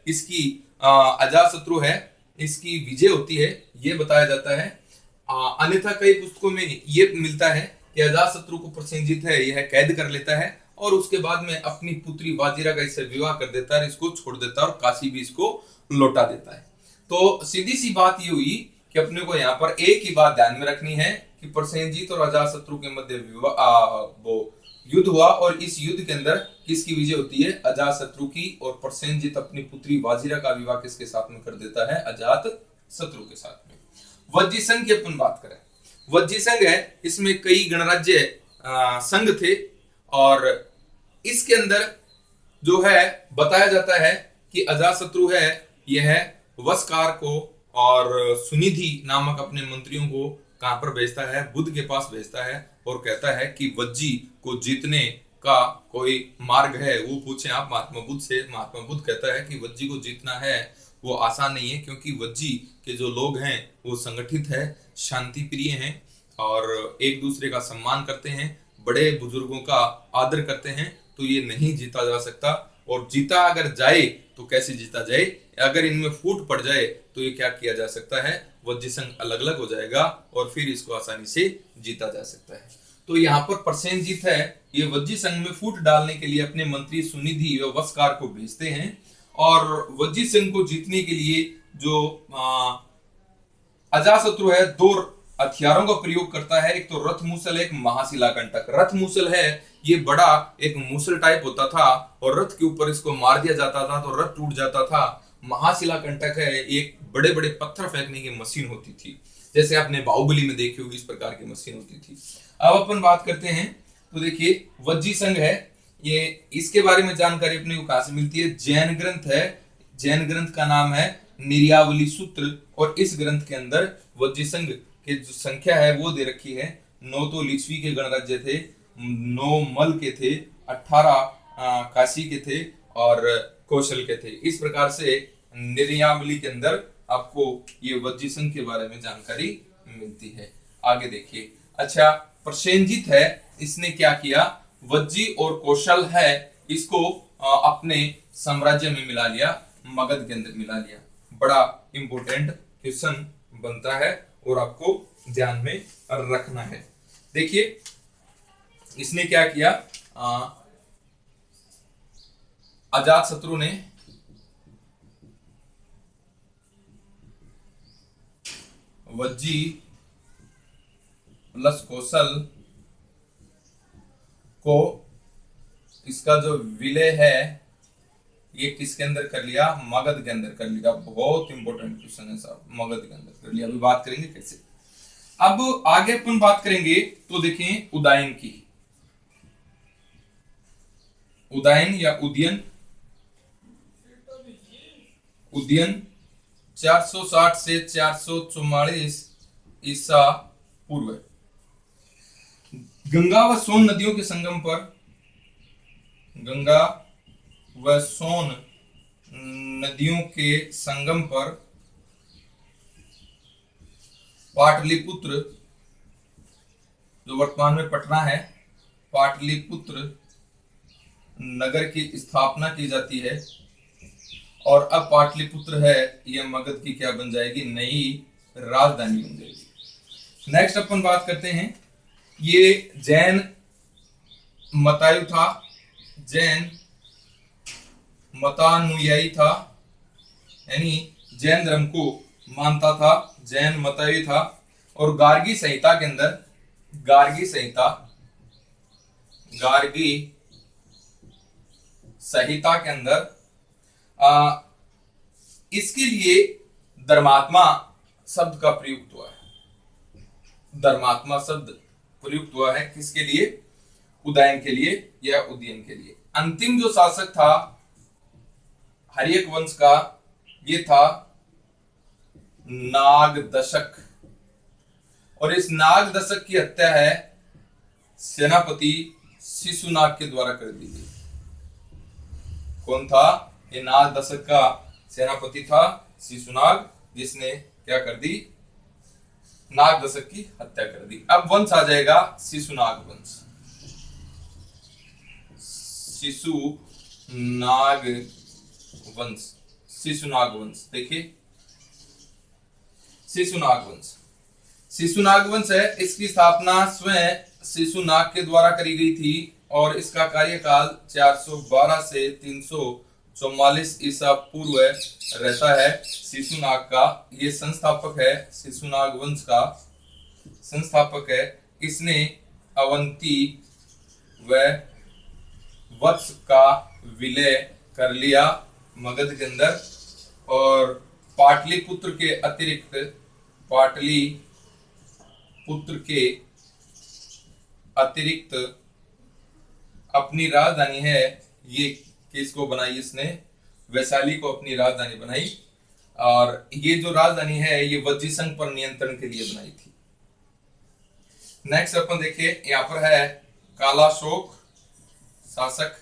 इसकी विजय होती है, ये बताया जाता है। अन्यथा कई पुस्तकों में ये मिलता है कि अजात शत्रु को प्रसेनजीत है यह कैद कर लेता है और उसके बाद में अपनी पुत्री वाजिरा का इससे विवाह कर देता है, इसको छोड़ देता है और काशी भी इसको लौटा देता है। तो सीधी सी बात ये हुई कि अपने को यहाँ पर एक ही बात ध्यान में रखनी है कि प्रसेनजीत और अजात शत्रु के मध्य वो युद्ध हुआ और इस युद्ध के अंदर किसकी विजय होती है, अजात शत्रु की। और प्रसेनजीत अपनी पुत्री वाजिरा का विवाह किसके साथ में कर देता है, अजात शत्रु के साथ में। वज्जी संघ की अपन बात करें, वज्जी संघ है, इसमें कई गणराज्य संघ थे और इसके अंदर जो है बताया जाता है कि अजात शत्रु है यह वसकार को और सुनिधि नामक अपने मंत्रियों को कहां पर भेजता है, बुद्ध के पास भेजता है और कहता है कि वज्जी को जीतने का कोई मार्ग है वो पूछे आप महात्मा बुद्ध से। महात्मा बुद्ध कहता है कि वज्जी को जीतना है वो आसान नहीं है, क्योंकि वज्जी के जो लोग हैं वो संगठित है, शांति प्रिय हैं और एक दूसरे का सम्मान करते हैं, बड़े बुजुर्गों का आदर करते हैं, तो ये नहीं जीता जा सकता। और जीता अगर जाए तो कैसे जीता जाए, अगर इनमें फूट पड़ जाए तो ये क्या किया जा सकता है, वज्जी संघ अलग अलग हो जाएगा और फिर इसको आसानी से जीता जा सकता है। तो यहाँ पर प्रसेनजीत है ये वज्जी संघ में फूट डालने के लिए अपने मंत्री सुनिधि व वसकार को भेजते हैं और वज्जी संघ को जीतने के लिए जो अजातशत्रु है दो हथियारों का प्रयोग करता है। एक तो रथ मूसल, एक महाशिला कंटक। रथ मूसल है ये बड़ा एक मूसल टाइप होता था और रथ के ऊपर इसको मार दिया जाता था तो रथ टूट जाता था। महाशिला कंटक है एक बड़े बड़े पत्थर फेंकने की मशीन होती थी, जैसे आपने बाहुबली में देखी होगी इस प्रकार की मशीन होती थी। अब अपन बात करते हैं तो देखिए वज्जी संघ है ये, इसके बारे में जानकारी अपने को कहां से मिलती है, जैन ग्रंथ है, जैन ग्रंथ का नाम है निर्यावली सूत्र और इस ग्रंथ के अंदर वज्जी संघ की जो संख्या है वो दे रखी है। 9 तो लिच्छवी के गणराज्य थे, 9 मल के थे, 18 काशी के थे और कौशल के थे। इस प्रकार से निर्यावली के अंदर आपको ये वज्जी संघ के बारे में जानकारी मिलती है। आगे देखिए, अच्छा प्रसेनजीत है इसने क्या किया, वज्जी और कौशल है इसको अपने साम्राज्य में मिला लिया, मगध के अंदर मिला लिया। बड़ा इंपॉर्टेंट क्वेश्चन बनता है और आपको ध्यान में रखना है। देखिए इसने क्या किया, अजातशत्रु ने वज्जी प्लस कौशल को इसका जो विलय है ये किसके अंदर कर लिया, मगध के अंदर कर लिया। बहुत इंपॉर्टेंट क्वेश्चन है साहब, मगध के अंदर कर लिया। अभी बात करेंगे कैसे। अब आगे अपन बात करेंगे तो देखें उदयन की। उदयन या उदयन, उदयन 460 से 444 ईसा पूर्व। गंगा व सोन नदियों के संगम पर, गंगा व सोन नदियों के संगम पर पाटलिपुत्र, जो वर्तमान में पटना है, पाटलिपुत्र नगर की स्थापना की जाती है। और अब पाटलिपुत्र है यह मगध की क्या बन जाएगी, नई राजधानी बन जाएगी। नेक्स्ट अपन बात करते हैं, ये जैन मतायु था, जैन मतानुयायी था, यानी जैन धर्म को मानता था, जैन मतायी था। और गार्गी संहिता के अंदर, गार्गी संहिता, गार्गी संहिता के अंदर इसके लिए धर्मात्मा शब्द का प्रयुक्त हुआ है। धर्मात्मा शब्द प्रयुक्त हुआ है किसके लिए, उदयन के लिए या उदयन के लिए। अंतिम जो शासक था हर्यक वंश का, ये था नागदशक। और इस नागदशक की हत्या है सेनापति शिशुनाग के द्वारा कर दी गई। कौन था ये नागदशक का सेनापति था, शिशुनाग, जिसने क्या कर दी, नागदशक की हत्या कर दी। अब वंश आ जाएगा शिशुनाग वंश, शिशुनाग वंश, शिशुनाग वंश। देखिए शिशुनाग वंश, शिशुनाग वंश है, इसकी स्थापना स्वयं शिशुनाग के द्वारा करी गई थी और इसका कार्यकाल 412 से 344 ईसा पूर्व रहता है। शिशुनाग का ये संस्थापक है, शिशुनाग वंश का संस्थापक है। इसने अवंती व वत्स का विलय कर लिया मगध के अंदर। और पाटलिपुत्र के अतिरिक्त, पाटलिपुत्र के अतिरिक्त अपनी राजधानी है, ये किसको बनाई इसने, वैशाली को अपनी राजधानी बनाई। और ये जो राजधानी है ये वज्जी संघ पर नियंत्रण के लिए बनाई थी। नेक्स्ट अपन देखिए, यहाँ पर है कालाशोक शासक,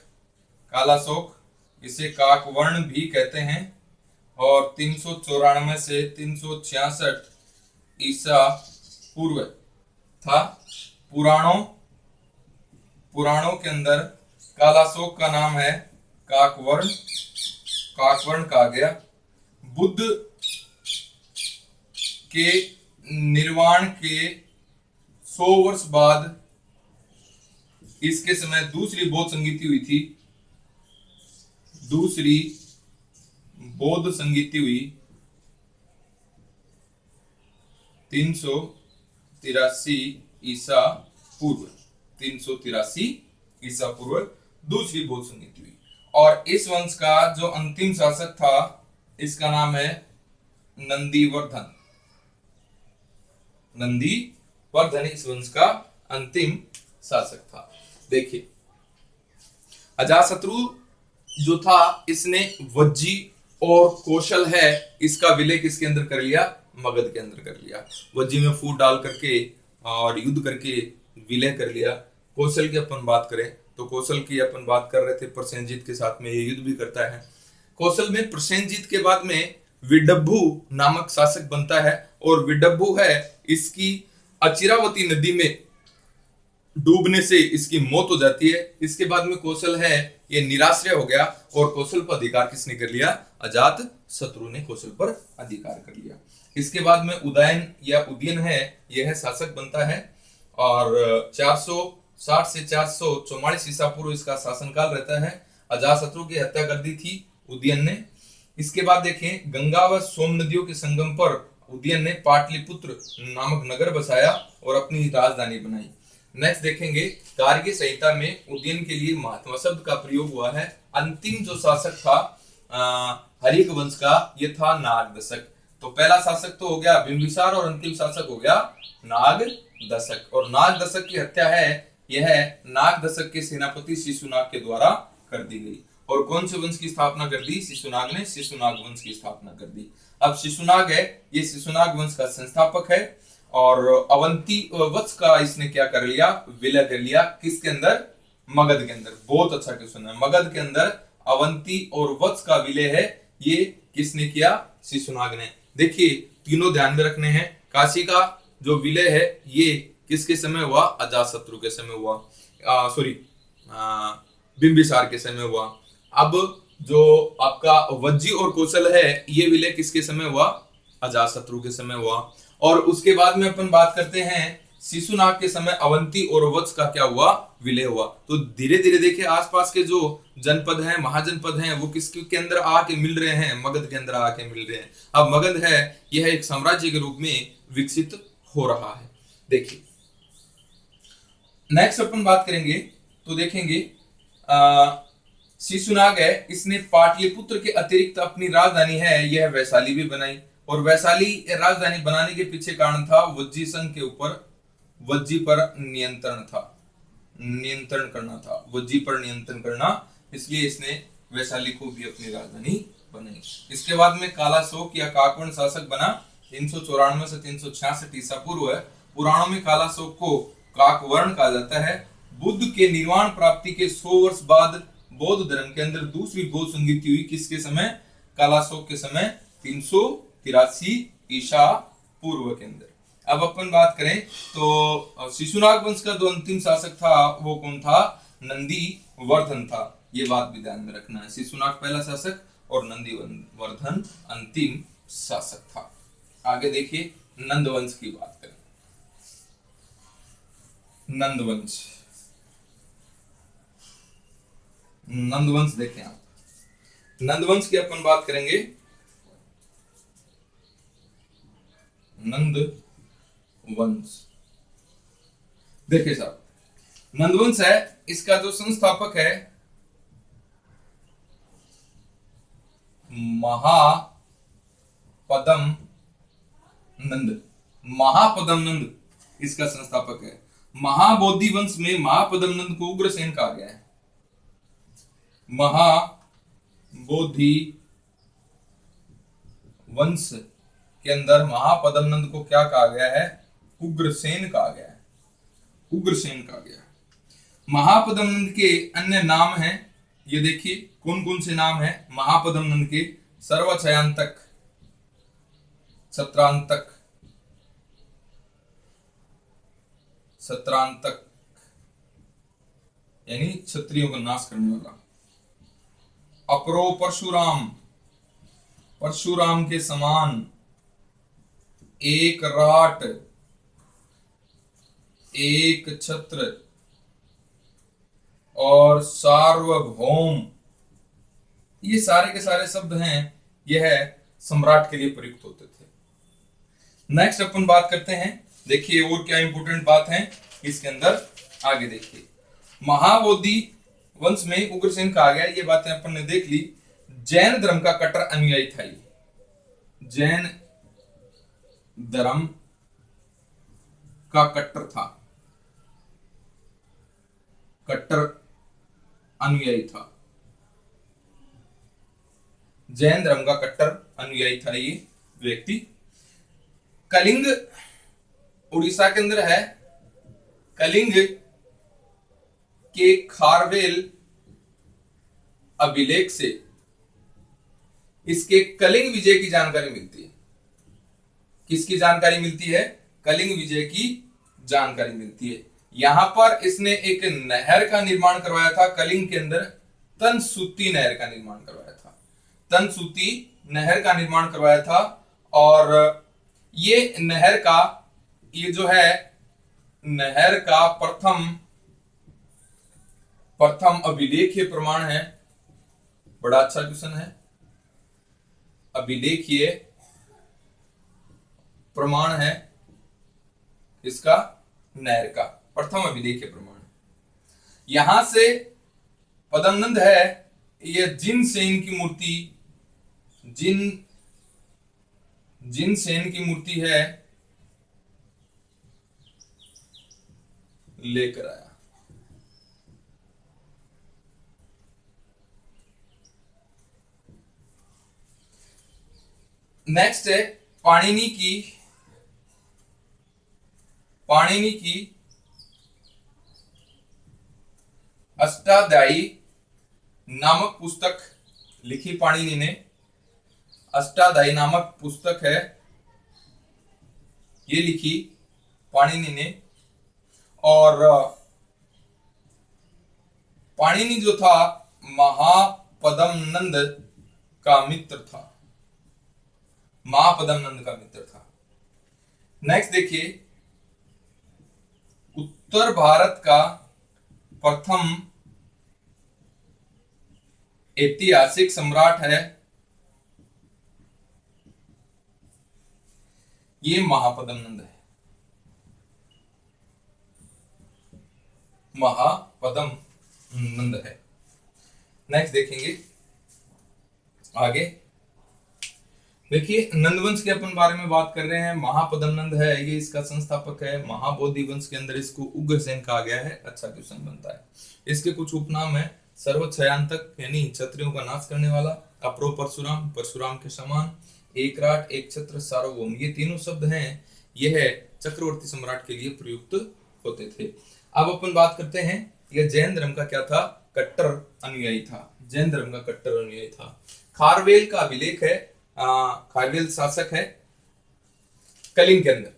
कालाशोक, इसे काकवर्ण भी कहते हैं। और 394 से 366 ईसा पूर्व था। पुराणों के अंदर कालाशोक का नाम है काकवर्ण, काकवर्ण कहा गया। बुद्ध के निर्वाण के 100 वर्ष बाद इसके समय दूसरी बौद्ध संगीति हुई थी, दूसरी बौद्ध संगीति हुई 383 ईसा पूर्व, 383 ईसा पूर्व दूसरी बौद्ध संगीति हुई। और इस वंश का जो अंतिम शासक था इसका नाम है नंदीवर्धन, नंदीवर्धन इस वंश का अंतिम शासक था। देखिए अजातशत्रु जो था इसने वज्जी और कौशल है इसका विलय किसके अंदर कर लिया, मगध के अंदर कर लिया। वज्जी में फूट डाल करके और युद्ध करके विलय कर लिया। कौशल की अपन बात करें तो कौशल की अपन बात कर रहे थे, प्रसेनजीत के साथ में ये युद्ध भी करता है। कौशल में प्रसेनजीत के बाद में विडब्बू नामक शासक बनता है और विडब्बू है इसकी अचिरावती नदी में डूबने से इसकी मौत हो जाती है। इसके बाद में कौशल है ये निराश्रय हो गया और कौशल पर अधिकार किसने कर लिया, अजातशत्रु ने कौशल पर अधिकार कर लिया। इसके बाद में उदयन या उदयन है यह शासक बनता है और 460 से 444 ईसा पूर्व इसका शासनकाल रहता है। अजातशत्रु की हत्या कर दी थी उदयन ने। इसके बाद देखें गंगा व सोम नदियों के संगम पर उदयन ने पाटलिपुत्र नामक नगर बसाया और अपनी राजधानी बनाई। नेक्स्ट देखेंगे, गार्गी संहिता में उदयन के लिए महात्मा शब्द का प्रयोग हुआ है। अंतिम जो शासक था हरिक वंश का, ये था नागदशक। तो पहला शासक तो हो गया बिंबिसार और अंतिम शासक हो गया नागदशक। और नागदशक की हत्या है यह नागदशक के सेनापति शिशुनाग के द्वारा कर दी गई। और कौन से वंश की स्थापना कर दी? शिशुनाग ने शिशुनाग वंश की स्थापना कर दी। अब शिशुनाग है, ये शिशुनाग वंश का संस्थापक है और अवंती वत्स का इसने क्या कर लिया? विलय कर लिया। किसके अंदर? मगध के अंदर। बहुत अच्छा क्वेश्चन है। मगध के अंदर अवंती और वत्स का विलय है, ये किसने किया? शिशुनाग ने। देखिए तीनों ध्यान में रखने हैं। काशी का जो विलय है ये किसके समय हुआ? अजातशत्रु के समय हुआ, बिंबिसार के समय हुआ। अब जो आपका वज्जी और कौशल है, ये विलय किसके समय हुआ? अजातशत्रु के समय हुआ। और उसके बाद में अपन बात करते हैं शिशुनाग के समय अवंती और वत्स का क्या हुआ? विलय हुआ। तो धीरे धीरे देखिए आसपास के जो जनपद हैं, महाजनपद हैं, वो किसके अंदर आके मिल रहे हैं? मगध के अंदर आके मिल रहे हैं। अब मगध है यह एक साम्राज्य के रूप में विकसित हो रहा है। देखिए नेक्स्ट अपन बात करेंगे तो देखेंगे शिशुनाग है, इसने पाटलिपुत्र के अतिरिक्त अपनी राजधानी है यह वैशाली भी बनाई। और वैशाली राजधानी बनाने के पीछे कारण था वज्जी संघ के ऊपर वज्जी पर नियंत्रण करना था, वज्जी पर नियंत्रण करना, इसलिए इसने वैशाली को भी अपनी राजधानी बनाई। इसके बाद में कालाशोक या काकवर्ण शासक बना 394 से 366 ईसा पूर्व है। पुराणों में कालाशोक को काकवर्ण कहा जाता है। बुद्ध के निर्वाण प्राप्ति के 100 वर्ष बाद बौद्ध धर्म के अंदर दूसरी बौद्ध संगीति हुई। किसके समय? कालाशोक के समय 383 ईसा पूर्व के अंदर। अब अपन बात करें तो शिशुनाग वंश का जो अंतिम शासक था वो कौन था? नंदीवर्धन था। ये बात भी ध्यान में रखना है। शिशुनाग पहला शासक और नंदीवर्धन अंतिम शासक था। आगे देखिए नंदवंश की बात करें। नंदवंश देखें आप। नंदवंश की अपन बात करेंगे। नंदवंश देखिए साहब, नंदवंश है, इसका जो संस्थापक है महापदम नंद इसका संस्थापक है। महाबोधि वंश में महापदम नंद को उग्रसेन कहा गया है। महाबोधि वंश के अंदर महापदम नंद को क्या कहा गया है? उग्रसेन कहा गया है। उग्रसेन कहा गया है। महापदम नंद के अन्य नाम हैं, ये देखिए कौन कौन से नाम हैं महापदम नंद के? सर्वछयांतक, सत्रांतक यानी क्षत्रियों का नाश करने वाला। अपरो परशुराम, परशुराम के समान। एक राट, एक छत्र और सार्वभौम, ये सारे के सारे शब्द हैं, यह सम्राट के लिए प्रयुक्त होते थे। नेक्स्ट अपन बात करते हैं। देखिए और क्या इंपॉर्टेंट बात है इसके अंदर, आगे देखिए। महाबोधि वंश में उग्रसेन कहा गया, ये बातें अपन ने देख ली। जैन धर्म का कट्टर अनुयायी था ये। जैन धर्म का कट्टर था, कट्टर अनुयायी था। जैन धर्म का कट्टर अनुयायी था ये व्यक्ति। कलिंग उड़ीसा के अंदर है। कलिंग के खारवेल अभिलेख से इसके कलिंग विजय की जानकारी मिलती है। किसकी जानकारी मिलती है? कलिंग विजय की जानकारी मिलती है। यहां पर इसने एक नहर का निर्माण करवाया था कलिंग के अंदर, तनसूती नहर का निर्माण करवाया था। तनसूती नहर का निर्माण करवाया था। और ये नहर का, ये जो है नहर का प्रथम अभिलेखीय प्रमाण है। बड़ा अच्छा क्वेश्चन है। अभिलेखीय प्रमाण है इसका नहर का, प्रथम अभिलेख प्रमाण। यहां से पद्मनंद है, यह जिनसेन की मूर्ति, जिनसेन की मूर्ति है, लेकर आया। नेक्स्ट है पाणिनि की अष्टाध्यायी नामक पुस्तक लिखी पाणिनि ने। अष्टाध्यायी नामक पुस्तक है, ये लिखी पाणिनि ने। और पाणिनि जो था महापद्मनंद का मित्र था, महापद्मनंद का मित्र था। नेक्स्ट देखिए, उत्तर भारत का प्रथम ऐतिहासिक सम्राट है, ये महापद्मनंद है, महापद्मनंद है। नेक्स्ट देखेंगे आगे। देखिए नंदवंश के अपन बारे में बात कर रहे हैं। महापद्मनंद है, ये इसका संस्थापक है। महाबोधि वंश के अंदर इसको उग्रसेन कहा गया है। अच्छा क्वेश्चन बनता है। इसके कुछ उपनाम है, सर्वक्षयांतक यानी क्षत्रियों का नाश करने वाला, अप्रो परशुराम, परशुराम के समान, एकराट, एक छत्र, सार्वभौम, ये तीनों शब्द हैं, यह चक्रवर्ती सम्राट के लिए प्रयुक्त होते थे। अब अपन बात करते हैं, यह जैन धर्म का क्या था, कट्टर अनुयायी था, जैन धर्म का कट्टर अनुयायी था। खारवेल का अभिलेख है, खारवेल शासक है कलिंग के अंदर,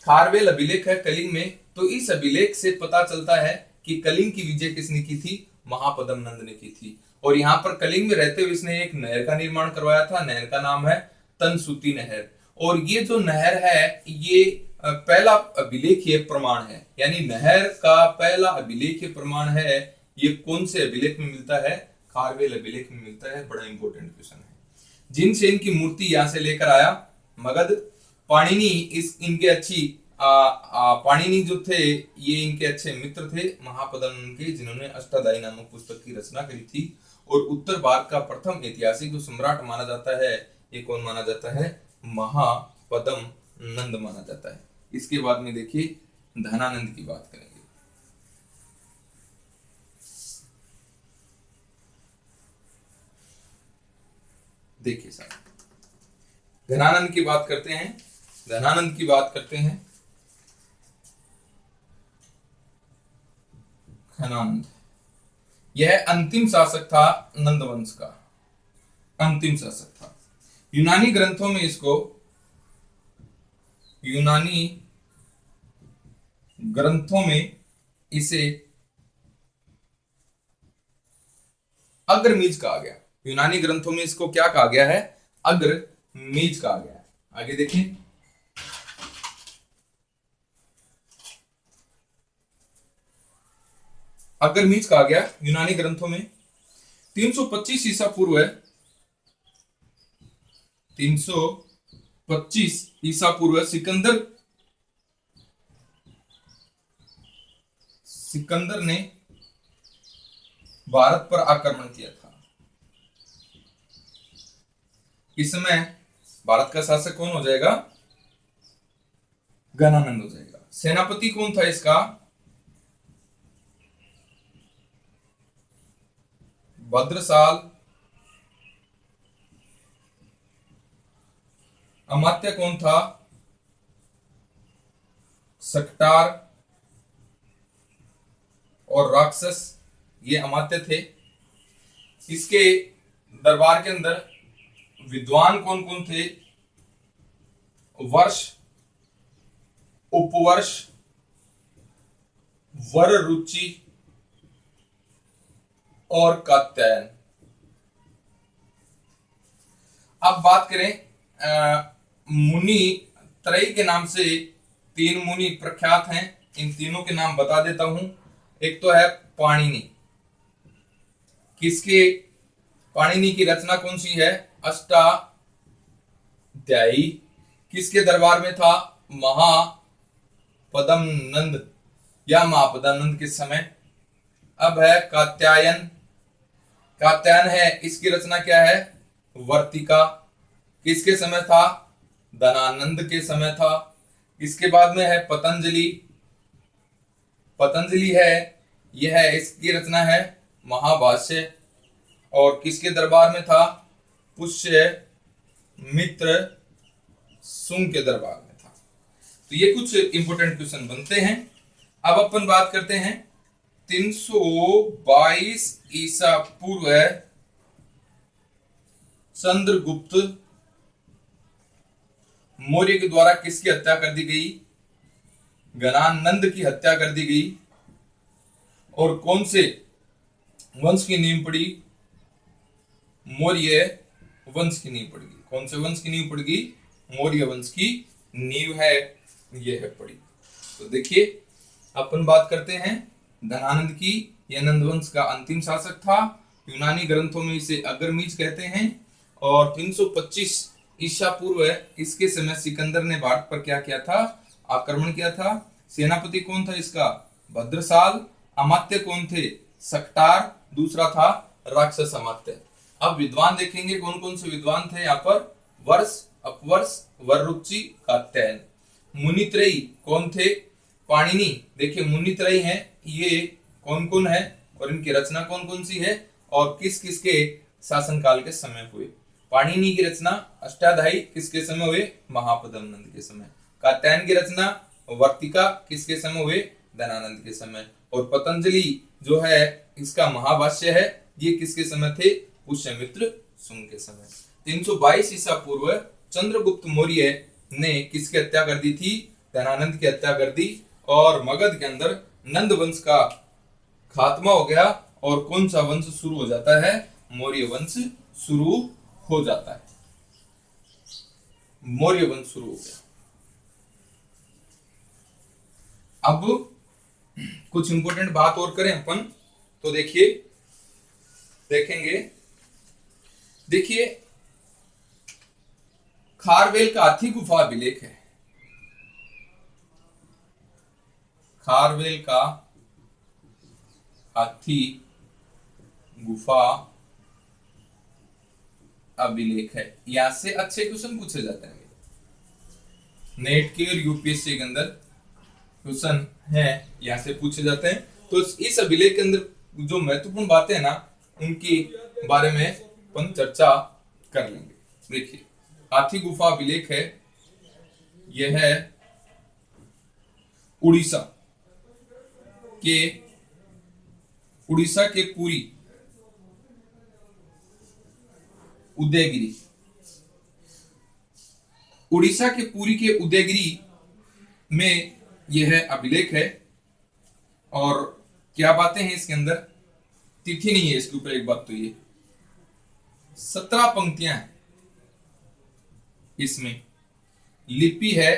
खारवेल अभिलेख है कलिंग में। तो इस अभिलेख से पता चलता है कि कलिंग की विजय किसने की थी, महापद्मनंद ने की थी। और यहाँ पर कलिंग में रहते हुए इसने एक नहर का निर्माण करवाया था, नहर का नाम है तनसुती नहर। और ये जो नहर है, ये पहला अभिलेखीय प्रमाण है, यानी नहर का पहला अभिलेखीय प्रमाण है। ये कौन से अभिलेख में मिलता है, खारवेल अभिलेख में मिलता है। बड़ा इंपॉर्टेंट क्वेश्चन है। जिनसेन की मूर्ति यहां से लेकर आया मगध। पाणिनि इनके अच्छी पाणिनि जो थे, ये इनके अच्छे मित्र थे महापद्मनंद के, जिन्होंने अष्टाध्यायी नामक पुस्तक की रचना करी थी। और उत्तर भारत का प्रथम ऐतिहासिक जो सम्राट माना जाता है, ये कौन माना जाता है, महापद्मनंद माना जाता है। इसके बाद में देखिए धनानंद की बात करेंगे। देखिए साहब, धनानंद की बात करते हैं, धनानंद की बात करते हैं। धनानंद यह अंतिम शासक था नंदवंश का, अंतिम शासक था। यूनानी ग्रंथों में इसको, यूनानी ग्रंथों में इसे अग्रमीज कहा गया। यूनानी ग्रंथों में इसको क्या कहा गया है, अग्रमीज कहा गया है। आगे देखिए, अग्रमीज कहा गया यूनानी ग्रंथों में। 325 ईसा पूर्व है, 325 ईसा पूर्व सिकंदर ने भारत पर आक्रमण किया था। इस समय भारत का शासक कौन हो जाएगा, घनानंद हो जाएगा। सेनापति कौन था इसका, भद्रसाल। अमात्य कौन था, सकटार और राक्षस, ये अमात्य थे। इसके दरबार के अंदर विद्वान कौन कौन थे, वर्ष, उपवर्ष, वर रुचि और कात्यायन। अब बात करें मुनि त्रयी के नाम से 3 मुनि प्रख्यात हैं। इन तीनों के नाम बता देता हूं। एक तो है पाणिनि, किसके, पाणिनि की रचना कौन सी है, अष्टाध्यायी। किसके दरबार में था? महापद्म नंद या महापद्म नंद के समय। अब है कात्यायन। कात्यायन है, इसकी रचना क्या है? वर्तिका। किसके समय था? धनानंद के समय था। इसके बाद में है पतंजलि। पतंजलि है, यह है, इसकी रचना है महाभाष्य। और किसके दरबार में था? पुष्य मित्र सुंग के दरबार में था। तो ये कुछ इंपोर्टेंट क्वेश्चन बनते हैं। अब अपन बात करते हैं 322 ईसा पूर्व चंद्रगुप्त मौर्य के द्वारा किसकी हत्या कर दी गई? गणानंद की हत्या कर दी गई। और कौन से वंश की नींव पड़ी? मौर्य वंश की नींव पड़ेगी। कौन से वंश की नींव पड़ेगी? मौर्य वंश की नींव है, यह है पड़ी। तो देखिए अपन बात करते हैं धनानंद की। यह नंद वंश का अंतिम शासक था। यूनानी ग्रंथों में इसे अग्रमीज कहते हैं। और 325 ईसा पूर्व इसके समय सिकंदर ने भारत पर क्या किया था? आक्रमण किया था। सेनापति कौन था इसका? भद्रसाल। अमात्य कौन थे? सक्टार। दूसरा था राक्षस अमात्य। अब विद्वान देखेंगे कौन कौन से विद्वान थे यहाँ पर। वर्ष, अपवर्ष, वररुचि, कात्यायन। मुनित्रयी कौन थे? पाणिनि। देखिए मुनित्रयी हैं, ये कौन कौन है और इनकी रचना कौन कौन सी है और किस किस के शासनकाल के समय हुए। पाणिनि की रचना अष्टाध्यायी किसके समय हुए? महापद्म नंद के समय। कात्यायन की रचना वर्तिका किसके समय हुए? धनानंद के समय। और पतंजलि जो है इसका महाभाष्य है, ये किसके समय थे? पुष्यमित्र सुंग के समय। 322 ईसा पूर्व चंद्रगुप्त मौर्य ने किसकी हत्या कर दी थी? धनानंद की हत्या कर दी। और मगध के अंदर नंद वंश का खात्मा हो गया। और कौन सा वंश शुरू हो जाता है? मौर्य वंश शुरू हो जाता है। मौर्य वंश शुरू हो गया। अब कुछ इंपोर्टेंट बात और करें अपन तो देखिए देखेंगे। देखिए खारवेल का हाथी गुफा अभिलेख है। खारवेल का हाथी गुफा अभिलेख है। यहां से अच्छे क्वेश्चन पूछे जाते हैं नेट के और यूपीएससी के अंदर क्वेश्चन है, यहां से पूछे जाते हैं। तो इस अभिलेख के अंदर जो महत्वपूर्ण बातें हैं ना, उनकी बारे में अपन चर्चा कर लेंगे। देखिए हाथी गुफा अभिलेख है, यह है उड़ीसा के पुरी उदयगिरी। उड़ीसा के पुरी के उदयगिरी में यह अभिलेख है। और क्या बातें हैं इसके अंदर? तिथि नहीं है इसके ऊपर, एक बात तो ये 17 पंक्तियां हैं इसमें। लिपि है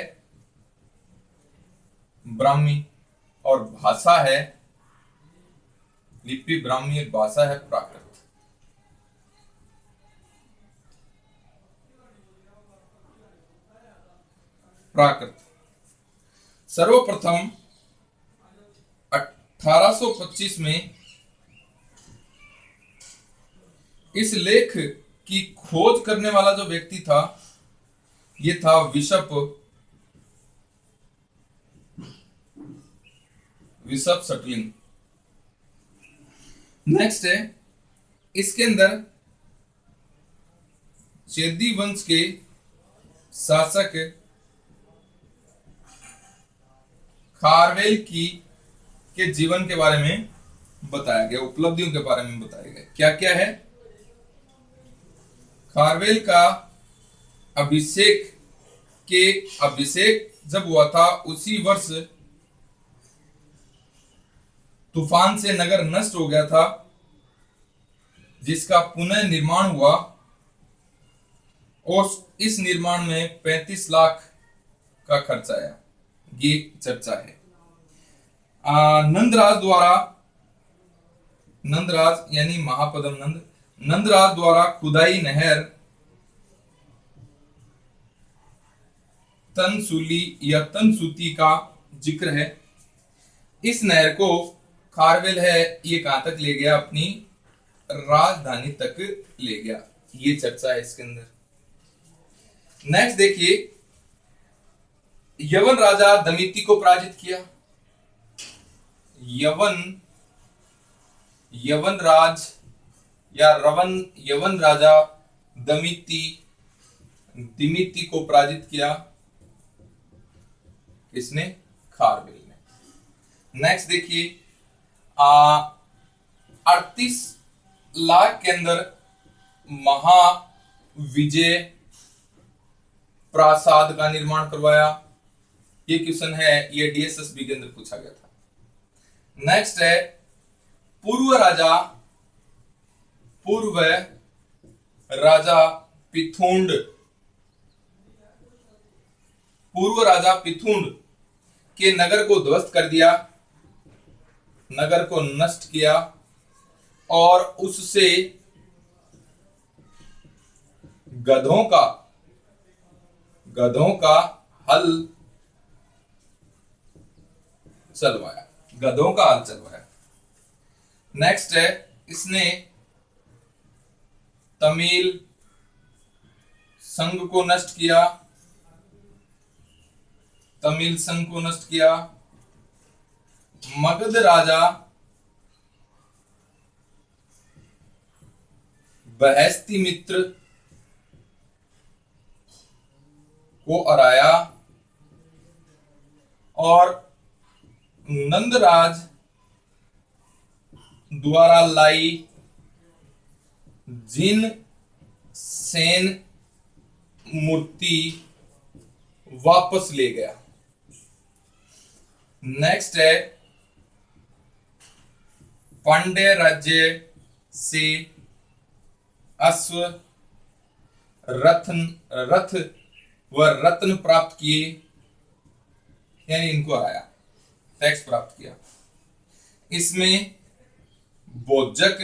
ब्राह्मी और भाषा है, लिपि ब्राह्मी और भाषा है प्राकृत। सर्वप्रथम 1825 में इस लेख की खोज करने वाला जो व्यक्ति था, ये था बिशप शटलिंग। नेक्स्ट है इसके अंदर चेदी वंश के शासक खारवेल के जीवन के बारे में बताया गया, उपलब्धियों के बारे में बताया गया। क्या क्या है? खारवेल का अभिषेक जब हुआ था उसी वर्ष तूफान से नगर नष्ट हो गया था, जिसका पुनः निर्माण हुआ और इस निर्माण में 35 लाख का खर्च आया। ये चर्चा है। नंदराज यानी महापद्म नंदराज द्वारा खुदाई नहर तनसूली या तनसूती का जिक्र है। इस नहर को खारवेल है ये कहां तक ले गया, अपनी राजधानी तक ले गया, ये चर्चा है इसके अंदर। नेक्स्ट देखिए, यवन राजा दमिति को पराजित किया। यवन राज या यवन राजा दिमिति को पराजित किया, किसने? खारवेल ने। नेक्स्ट देखिए, 38 लाख के अंदर महाविजय प्रासाद का निर्माण करवाया। ये क्वेश्चन है, ये डीएसएसबी के अंदर पूछा गया था। नेक्स्ट है, पूर्व राजा पिथुंड के नगर को ध्वस्त कर दिया, नगर को नष्ट किया और उससे गधों का हल चलवाया। नेक्स्ट है, इसने तमिल संघ को नष्ट किया। मगध राजा बहस्तिमित्र को हराया और नंदराज द्वारा लाई जिन सेन मूर्ति वापस ले गया। नेक्स्ट है, पांड्य राज्य से अश्व रथ व रत्न प्राप्त किए, यानी इनको हराया, टैक्स प्राप्त किया। इसमें बोजक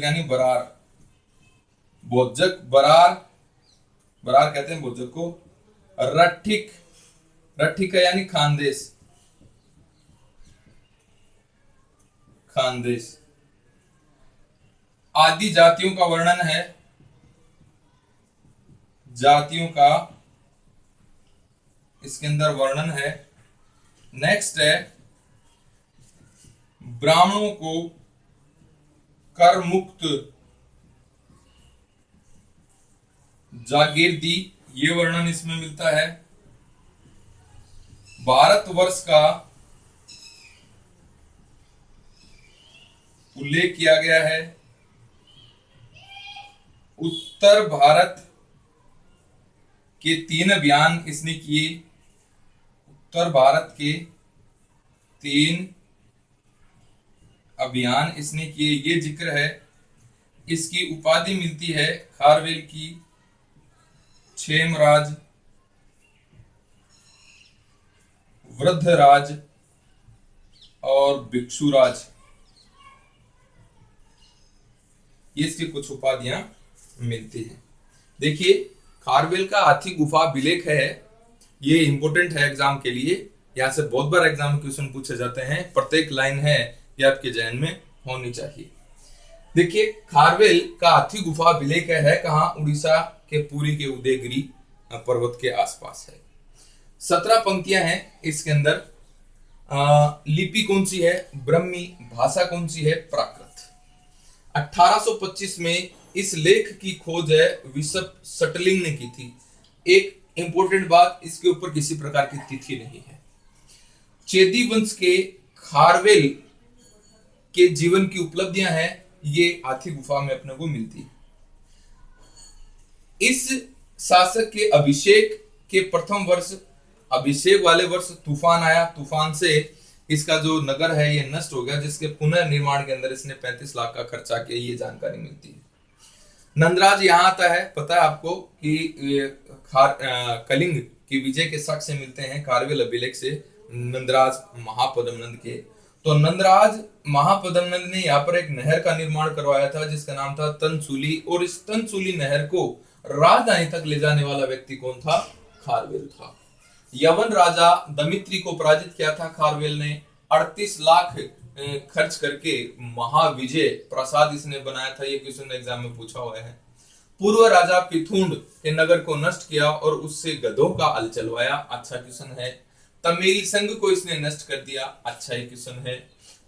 यानी बरार कहते हैं बोजक को। रट्ठिक यानी खानदेश। आदि जातियों का वर्णन है, जातियों का इसके अंदर वर्णन है। नेक्स्ट है, ब्राह्मणों को कर मुक्त जागीर दी, ये वर्णन इसमें मिलता है। भारतवर्ष का उल्लेख किया गया है। उत्तर भारत के 3 अभियान इसने किए। उत्तर भारत के 3 अभियान इसने किए, ये जिक्र है। इसकी उपाधि मिलती है खारवेल की क्षेमराज, वृद्धराज और भिक्षुराज, ये इसकी कुछ उपाधियां मिलती हैं। देखिए, खारवेल का हाथी गुफा अभिलेख है, ये इंपॉर्टेंट है एग्जाम के लिए। यहां से बहुत बार एग्जाम में क्वेश्चन पूछे जाते हैं, प्रत्येक लाइन है ये आपके जहन में होनी चाहिए। देखिए, खारवेल का हाथी गुफा अभिलेख है कहां? उड़ीसा के पुरी के उदयगिरी पर्वत के आसपास है। 17 पंक्तियां हैं इसके अंदर। लिपि कौन सी है? ब्रह्मी। भाषा कौन सी है? प्राकृत। 1825 में इस लेख की खोज है बिशप सटलिंग ने की थी। एक इंपॉर्टेंट बात, इसके ऊपर किसी प्रकार की तिथि नहीं है। चेदी वंश के खारवेल के जीवन की उपलब्धियां हैं, ये हाथी गुफा में अपने को मिलती है। इस शासक के अभिषेक के प्रथम वर्ष, अभिषेक वाले वर्ष तूफान आया। तूफान से इसका जो नगर है ये नष्ट हो गया, जिसके पुनर्निर्माण के अंदर इसने 35 लाख का खर्चा किया, ये जानकारी मिलती है। नंदराज यहां आता है, पता है आपको कि कलिंग की विजय के साक्ष्य मिलते हैं खारवेल अभिलेख से नंदराज महापद्मनंद के। तो नंदराज महापद्मनंद ने यहाँ पर एक नहर का निर्माण करवाया था जिसका नाम था तनसूली, और इस तनसूली नहर को राजधानी तक ले जाने वाला व्यक्ति कौन था? खारवेल था। यवन राजा दमित्री को पराजित किया था खारवेल ने। 38 लाख खर्च करके महाविजय प्रासाद इसने बनाया था। ये क्वेश्चन एग्जाम में पूछा हुआ है। पूर्व राजा पिथुंड के नगर को नष्ट किया और उससे गधों का हल चलवाया। अच्छा क्वेश्चन है। तमिल संघ को इसने नष्ट कर दिया। अच्छा ये क्वेश्चन है।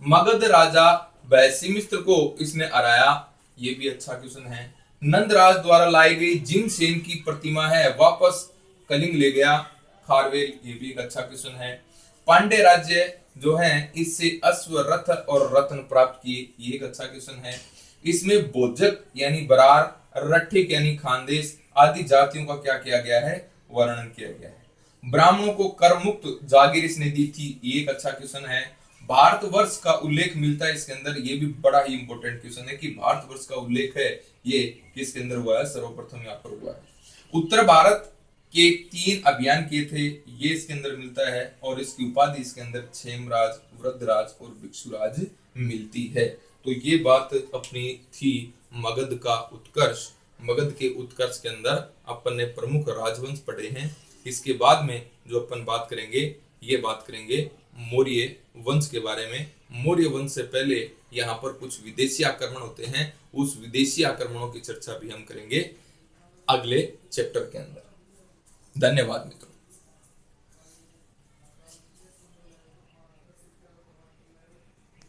मगध राजा वैशिमित्र को इसने हराया। ये भी अच्छा क्वेश्चन है। नंदराज द्वारा लाई गई जिनसेन की प्रतिमा है वापस कलिंग ले गया खारवेल। ये भी एक अच्छा क्वेश्चन है। पांड्य राज्य जो है इससे अश्व रथ और रत्न प्राप्त किए। ये एक अच्छा क्वेश्चन है। इसमें बोजक यानी बरार, रठिक यानी खानदेश आदि जातियों का क्या किया गया है? वर्णन किया गया है। ब्राह्मणों को कर मुक्त जागीर इसने दी थी। ये एक अच्छा क्वेश्चन है। भारतवर्ष का उल्लेख मिलता है इसके अंदर। ये भी बड़ा ही इंपॉर्टेंट क्वेश्चन है कि भारतवर्ष का उल्लेख है ये किसके अंदर हुआ है? सर्वप्रथम यहाँ पर हुआ है। उत्तर भारत के 3 अभियान किए थे, ये इसके अंदर मिलता है। और इसकी उपाधि इसके अंदर क्षेमराज, वृद्धराज और भिक्षुराज मिलती है। तो ये बात अपनी थी मगध का उत्कर्ष। मगध के उत्कर्ष के अंदर अपन ने प्रमुख राजवंश पढ़े हैं। इसके बाद में जो अपन बात करेंगे, ये बात करेंगे मौर्य वंश के बारे में। मौर्य वंश से पहले यहाँ पर कुछ विदेशी आक्रमण होते हैं। उस विदेशी आक्रमणों की चर्चा भी हम करेंगे अगले चैप्टर के अंदर। धन्यवाद मित्रों।